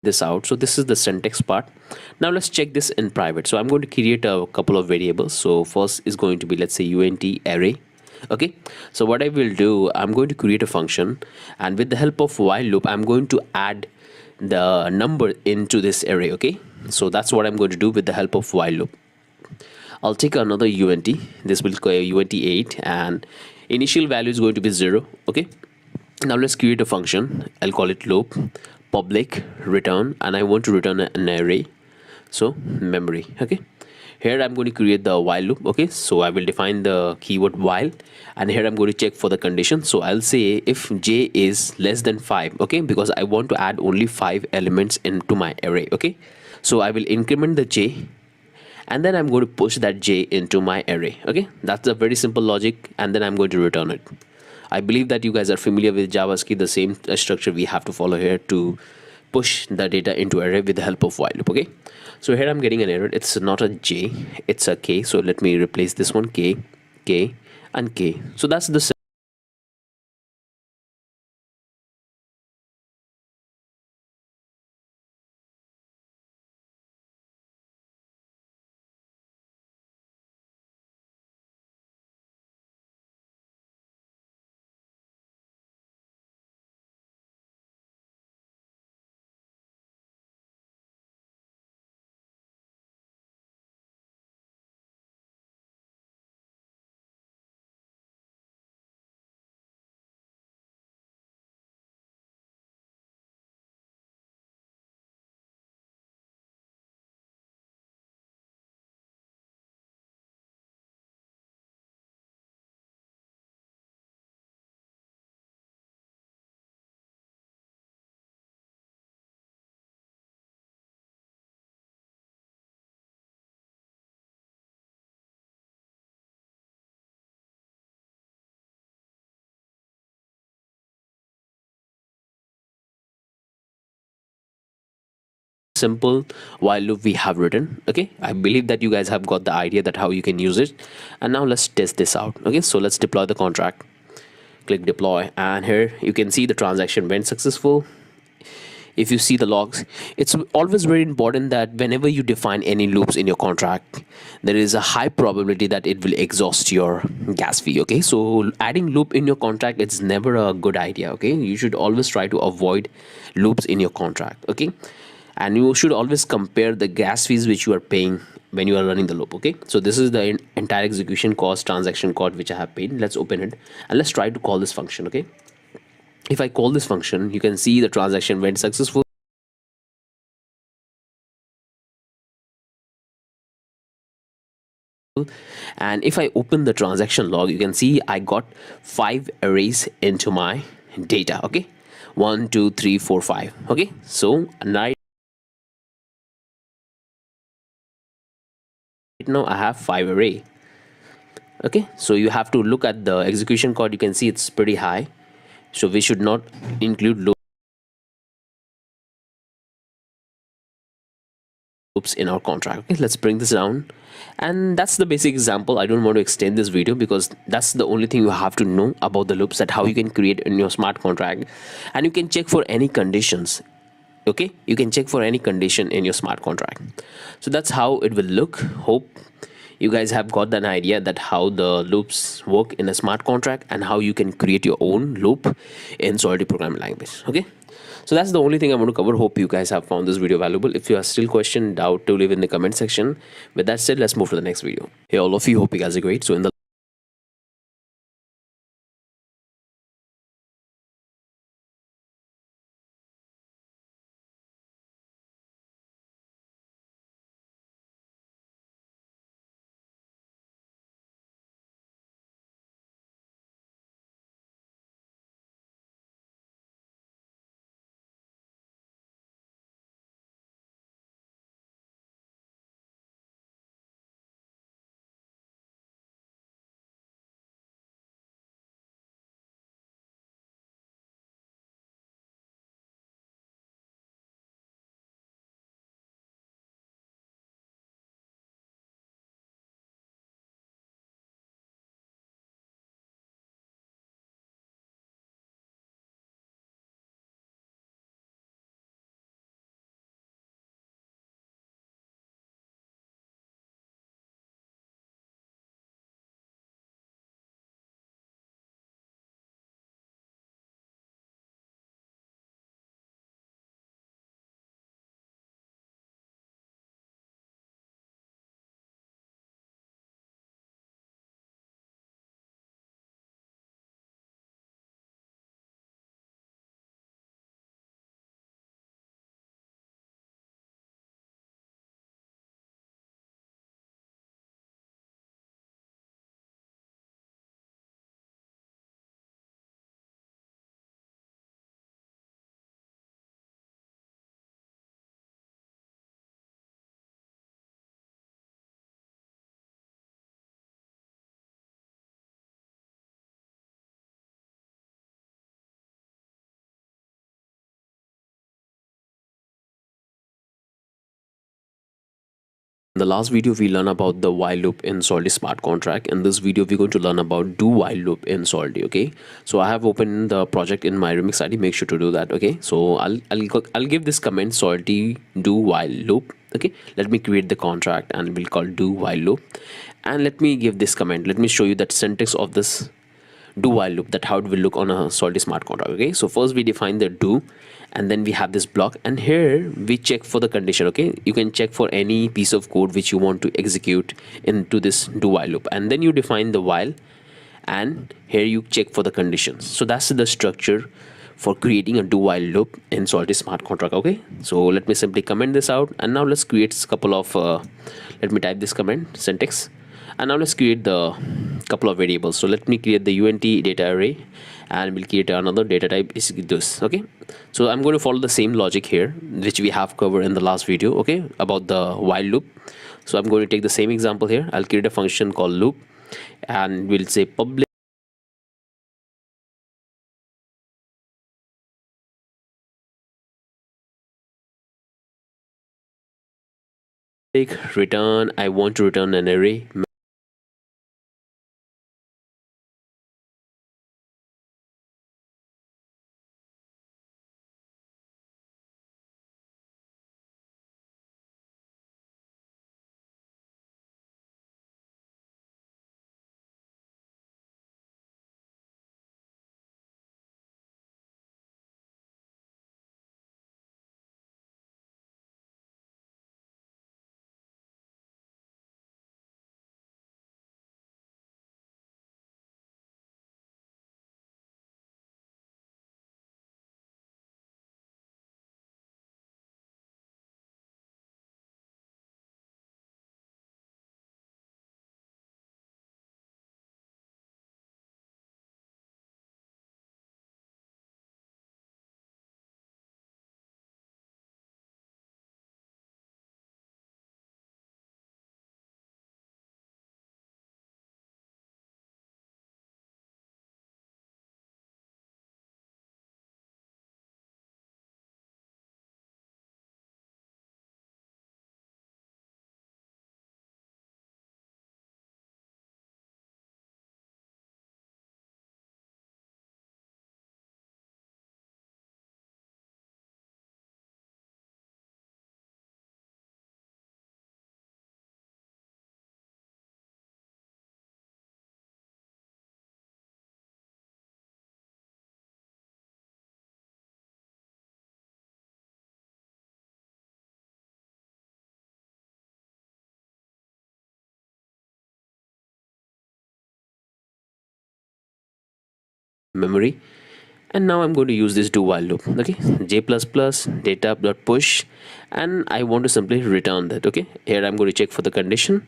This out. So this is the syntax part. Now let's check this in private. So I'm going to create a couple of variables. So first is going to be, let's say, unt array. Okay, so what I will do, I'm going to create a function, and with the help of while loop, I'm going to add the number into this array. Okay, so that's what I'm going to do with the help of while loop. I'll take another unt. This will call unt 8, and initial value is going to be 0. Okay, now let's create a function. I'll call it loop public return, and I want to return an array, so memory. Okay, here I'm going to create the while loop. Okay, so I will define the keyword while, and here I'm going to check for the condition. So I'll say if j is less than 5. Okay, because I want to add only 5 elements into my array. Okay, so I will increment the j, and then I'm going to push that j into my array. Okay, that's a very simple logic, and then I'm going to return it. I believe that you guys are familiar with JavaScript, the same structure we have to follow here to push the data into array with the help of while loop. Okay, so here I'm getting an error. It's not a j, it's a k. So let me replace this one, k, k, and k. So that's the simple while loop we have written. Okay, I believe that you guys have got the idea that how you can use it, and now let's test this out. Okay, so let's deploy the contract. Click deploy, and here you can see the transaction went successful. If you see the logs, it's always very important that whenever you define any loops in your contract, there is a high probability that it will exhaust your gas fee. Okay, so adding loop in your contract, it's never a good idea. Okay, you should always try to avoid loops in your contract. Okay, and you should always compare the gas fees which you are paying when you are running the loop. Okay, so this is the entire execution cost, transaction cost which I have paid. Let's open it and let's try to call this function. Okay, if I call this function, you can see the transaction went successful. And if I open the transaction log, you can see I got 5 arrays into my data. Okay, 1 2 3 4 5. Okay, so right now I have 5 array. Okay, so you have to look at the execution code. You can see it's pretty high, so we should not include loops in our contract. Okay, let's bring this down, and that's the basic example. I don't want to extend this video because that's the only thing you have to know about the loops, that how you can create in your smart contract, and you can check for any conditions. Okay, you can check for any condition in your smart contract. So that's how it will look. Hope you guys have got an idea that how the loops work in a smart contract and how you can create your own loop in Solidity programming language. Okay, so that's the only thing I want to cover. Hope you guys have found this video valuable. If you are still question, doubt, to leave in the comment section. With that said, let's move to the next video. Hey all of you, hope you guys are great. So in the In the last video, we learned about the while loop in Solidity smart contract. In this video, we're going to learn about do while loop in Solidity. Okay, so I have opened the project in my Remix ID. Make sure to do that. Okay, so I'll give this command Solidity do while loop. Okay, let me create the contract and we'll call do while loop, and let me give this command. Let me show you that syntax of this do while loop, that how it will look on a Solidity smart contract. Okay, so first we define the do, and then we have this block, and here we check for the condition. Okay, you can check for any piece of code which you want to execute into this do while loop, and then you define the while, and here you check for the conditions. So that's the structure for creating a do while loop in Solidity smart contract. Okay, so let me simply comment this out, and now let's create a couple of let me type this command syntax, and now let's create the couple of variables. So let me create the unt data array, and we'll create another data type is this. Okay, so I'm going to follow the same logic here which we have covered in the last video, okay, about the while loop. So I'm going to take the same example here. I'll create a function called loop, and we'll say public return, I want to return an array, memory. And now I'm going to use this do while loop. Okay, j plus plus data dot push, and I want to simply return that. Okay, here I'm going to check for the condition.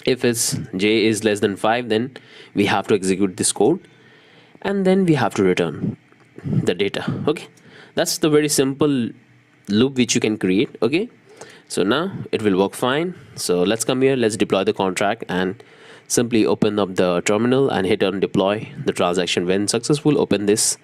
If it's j is less than 5, then we have to execute this code, and then we have to return the data. Okay, that's the very simple loop which you can create. Okay, so now it will work fine. So let's come here, let's deploy the contract, and simply open up the terminal and hit on deploy the transaction. When successful, open this,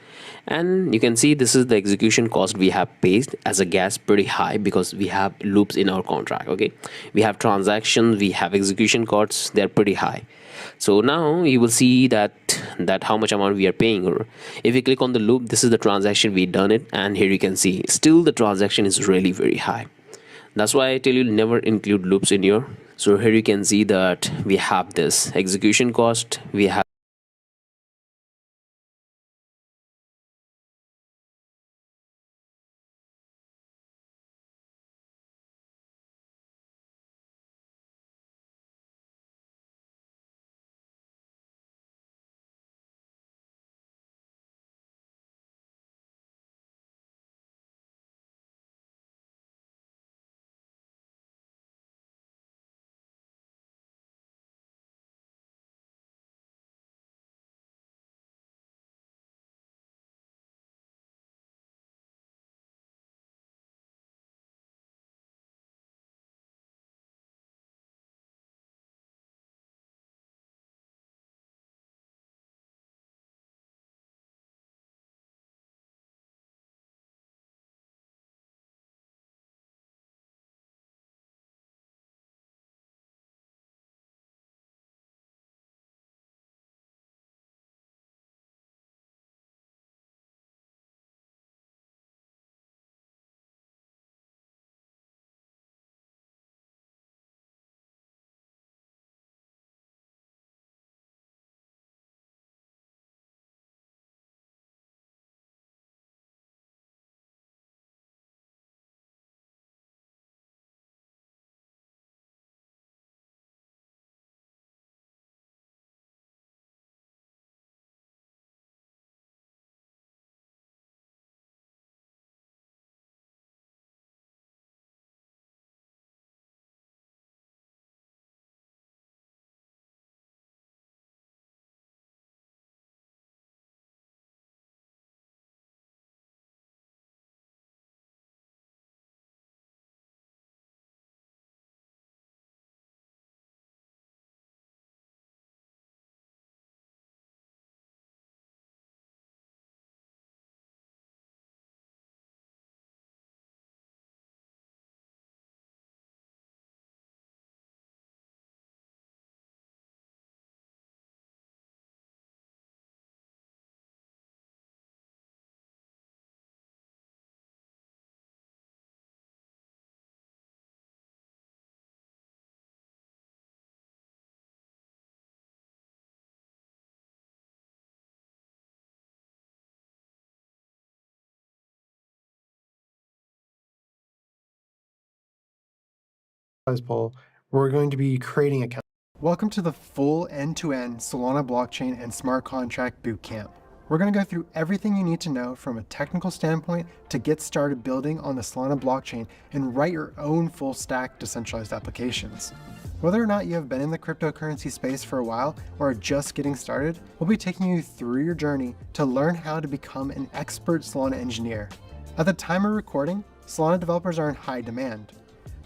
and you can see this is the execution cost we have paid as a gas, pretty high because we have loops in our contract. Okay, we have transactions, we have execution costs, they're pretty high. So now you will see that how much amount we are paying, or if you click on the loop, this is the transaction we done it, and here you can see still the transaction is really very high. That's why I tell you never include loops in your. So here you can see that we have this execution cost, we have poll, we're going to be creating accounts. Welcome to the full end-to-end Solana blockchain and smart contract bootcamp. We're going to go through everything you need to know from a technical standpoint to get started building on the Solana blockchain and write your own full stack decentralized applications. Whether or not you have been in the cryptocurrency space for a while or are just getting started, we'll be taking you through your journey to learn how to become an expert Solana engineer. At the time of recording, Solana developers are in high demand.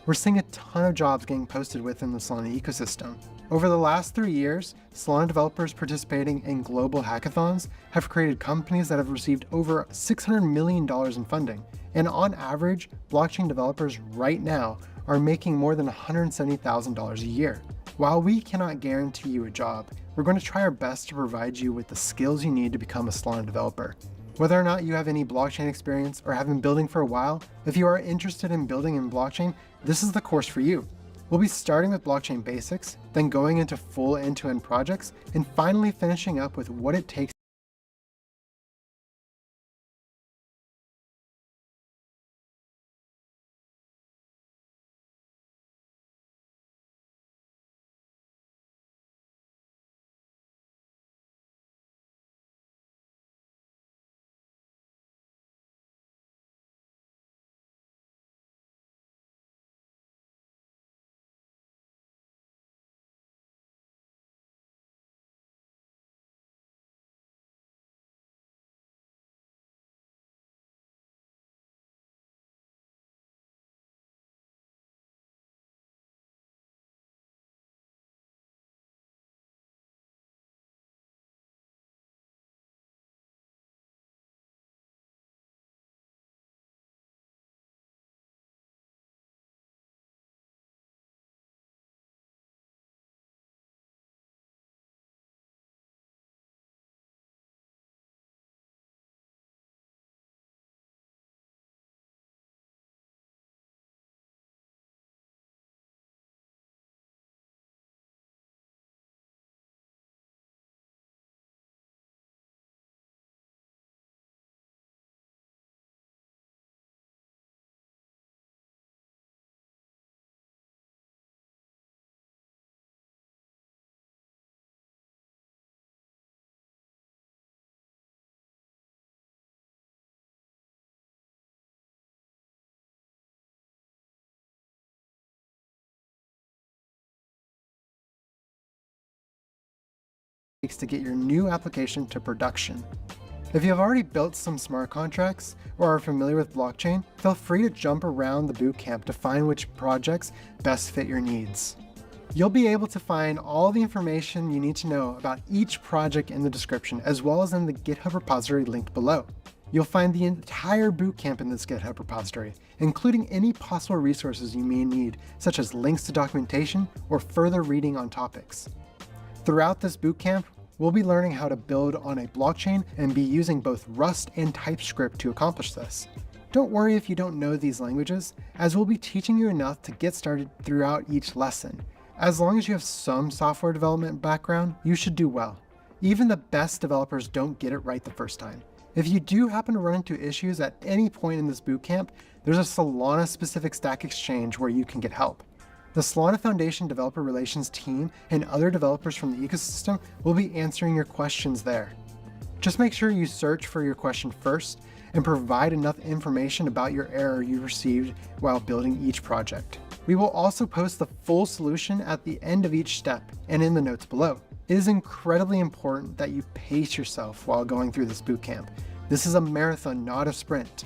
We're seeing a ton of jobs getting posted within the Solana ecosystem. Over the last 3 years, Solana developers participating in global hackathons have created companies that have received over $600 million in funding. And on average, blockchain developers right now are making more than $170,000 a year. While we cannot guarantee you a job, we're going to try our best to provide you with the skills you need to become a Solana developer. Whether or not you have any blockchain experience or have been building for a while, if you are interested in building in blockchain, this is the course for you. We'll be starting with blockchain basics, then going into full end-to-end projects, and finally finishing up with what it takes to get your new application to production. If you have already built some smart contracts or are familiar with blockchain, feel free to jump around the bootcamp to find which projects best fit your needs. You'll be able to find all the information you need to know about each project in the description, as well as in the GitHub repository linked below. You'll find the entire bootcamp in this GitHub repository, including any possible resources you may need, such as links to documentation or further reading on topics. Throughout this bootcamp, we'll be learning how to build on a blockchain and be using both Rust and TypeScript to accomplish this. Don't worry if you don't know these languages, as we'll be teaching you enough to get started throughout each lesson. As long as you have some software development background, you should do well. Even the best developers don't get it right the first time. If you do happen to run into issues at any point in this bootcamp, there's a Solana-specific Stack Exchange where you can get help. The Solana Foundation Developer Relations team and other developers from the ecosystem will be answering your questions there. Just make sure you search for your question first and provide enough information about your error you received while building each project. We will also post the full solution at the end of each step and in the notes below. It is incredibly important that you pace yourself while going through this bootcamp. This is a marathon, not a sprint.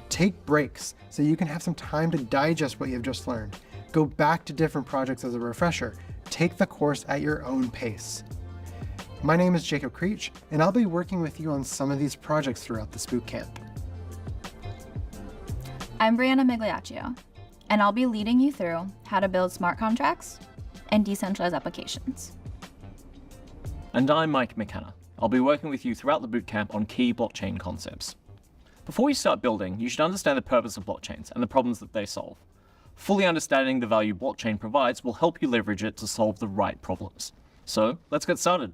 Take breaks so you can have some time to digest what you have just learned. Go back to different projects as a refresher. Take the course at your own pace. My name is Jacob Creech, and I'll be working with you on some of these projects throughout this bootcamp. I'm Brianna Migliaccio, and I'll be leading you through how to build smart contracts and decentralized applications. And I'm Mike McKenna. I'll be working with you throughout the bootcamp on key blockchain concepts. Before you start building, you should understand the purpose of blockchains and the problems that they solve. Fully understanding the value blockchain provides will help you leverage it to solve the right problems. So let's get started.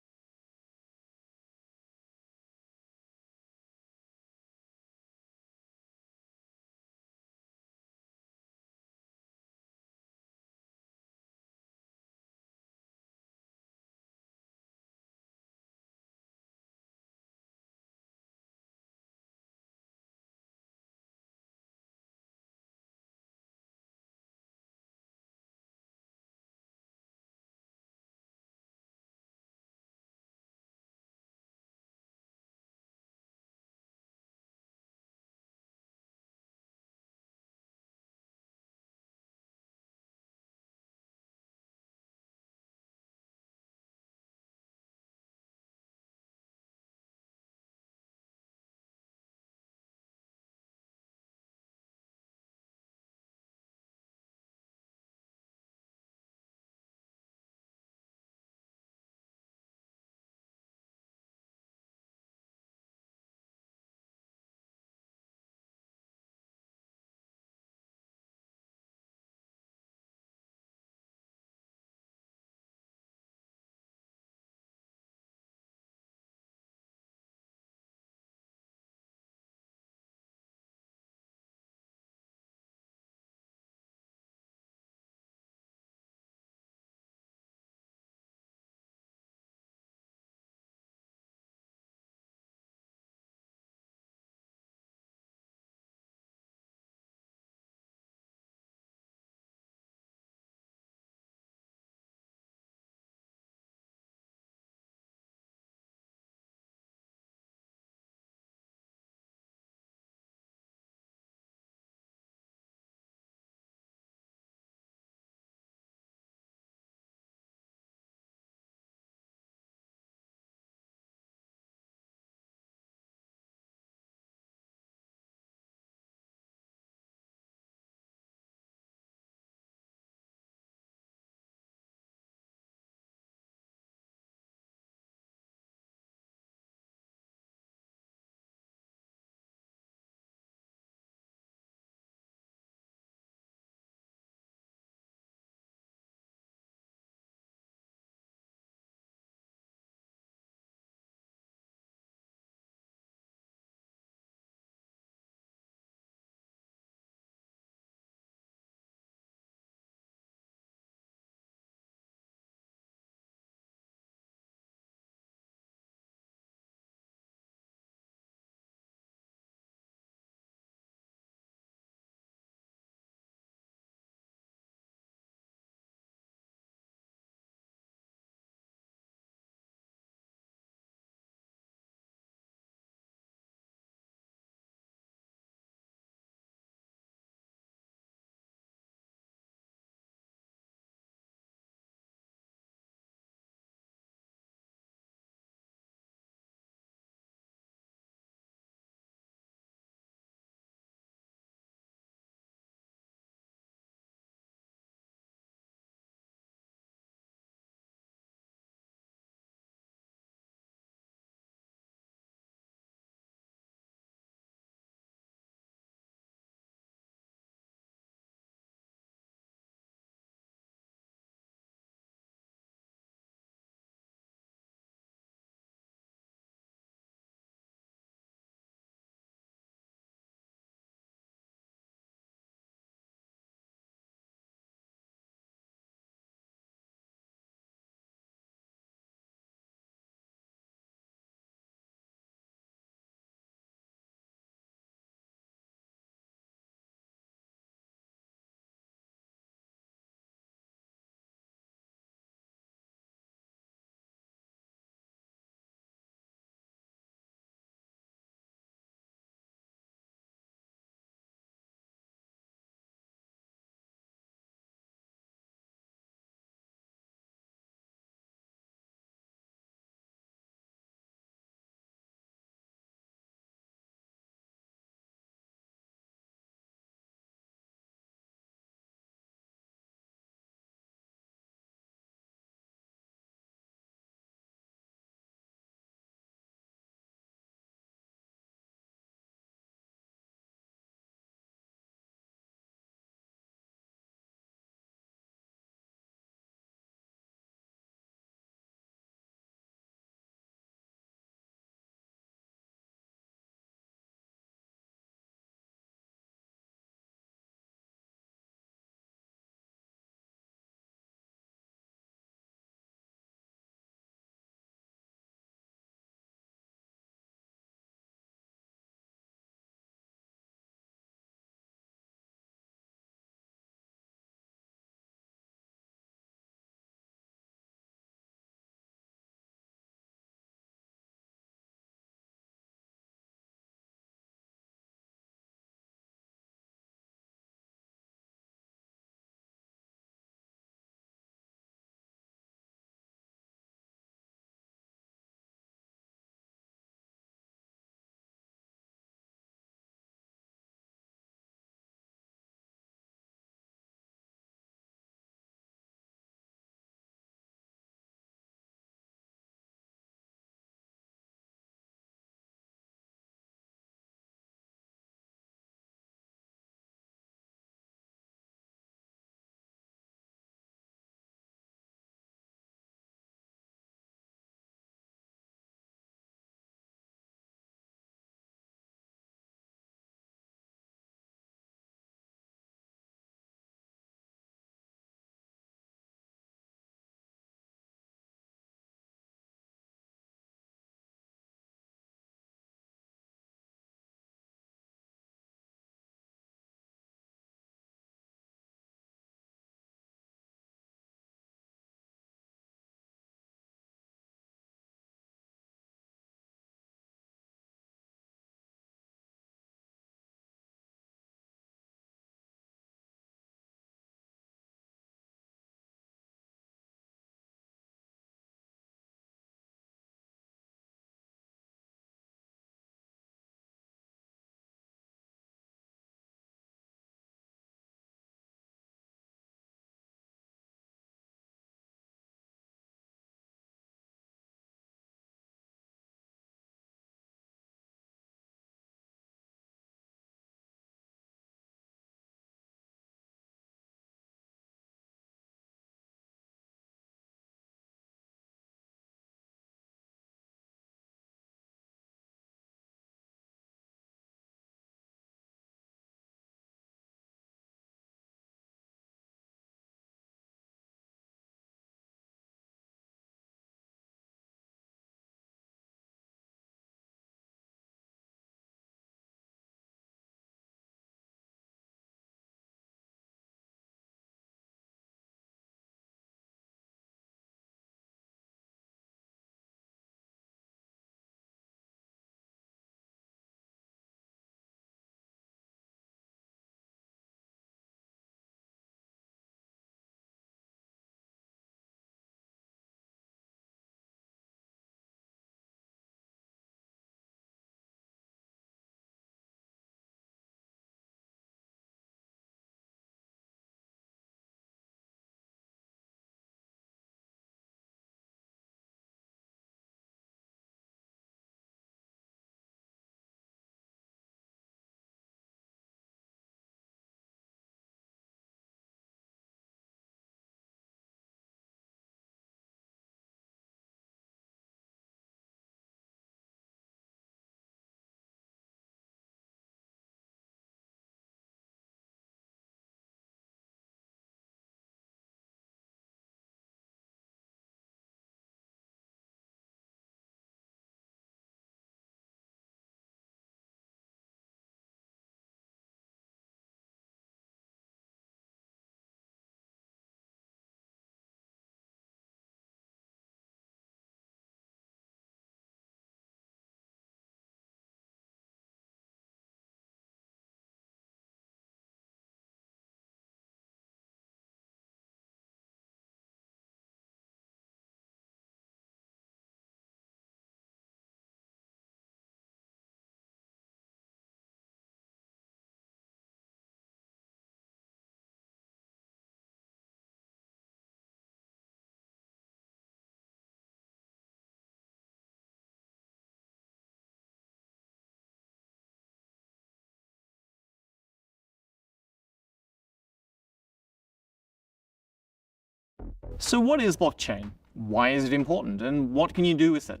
So what is blockchain? Why is it important? And what can you do with it?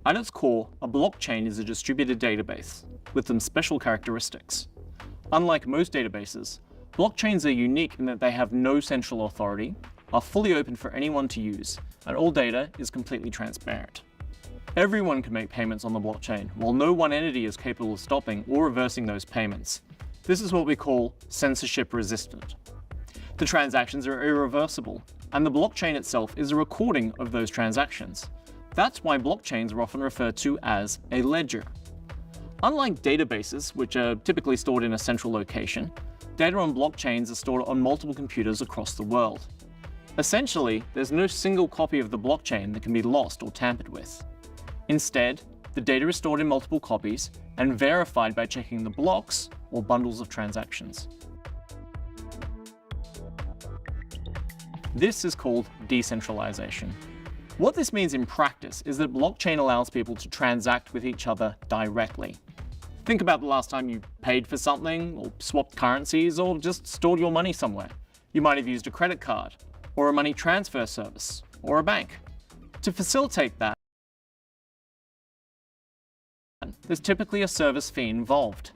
At its core, a blockchain is a distributed database with some special characteristics. Unlike most databases, blockchains are unique in that they have no central authority, are fully open for anyone to use, and all data is completely transparent. Everyone can make payments on the blockchain, while no one entity is capable of stopping or reversing those payments. This is what we call censorship resistant. The transactions are irreversible, and the blockchain itself is a recording of those transactions. That's why blockchains are often referred to as a ledger. Unlike databases, which are typically stored in a central location, data on blockchains are stored on multiple computers across the world. Essentially, there's no single copy of the blockchain that can be lost or tampered with. Instead, the data is stored in multiple copies and verified by checking the blocks or bundles of transactions. This is called decentralization. What this means in practice is that blockchain allows people to transact with each other directly. Think about the last time you paid for something, or swapped currencies, or just stored your money somewhere. You might have used a credit card, or a money transfer service, or a bank. To facilitate that, there's typically a service fee involved.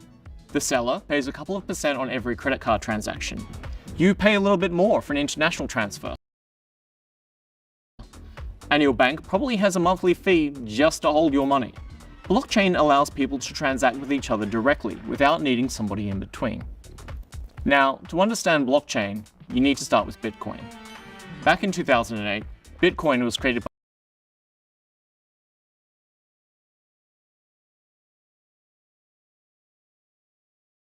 The seller pays a couple of % on every credit card transaction. You pay a little bit more for an international transfer. And your bank probably has a monthly fee just to hold your money. Blockchain allows people to transact with each other directly without needing somebody in between. Now, to understand blockchain, you need to start with Bitcoin. Back in 2008, Bitcoin was created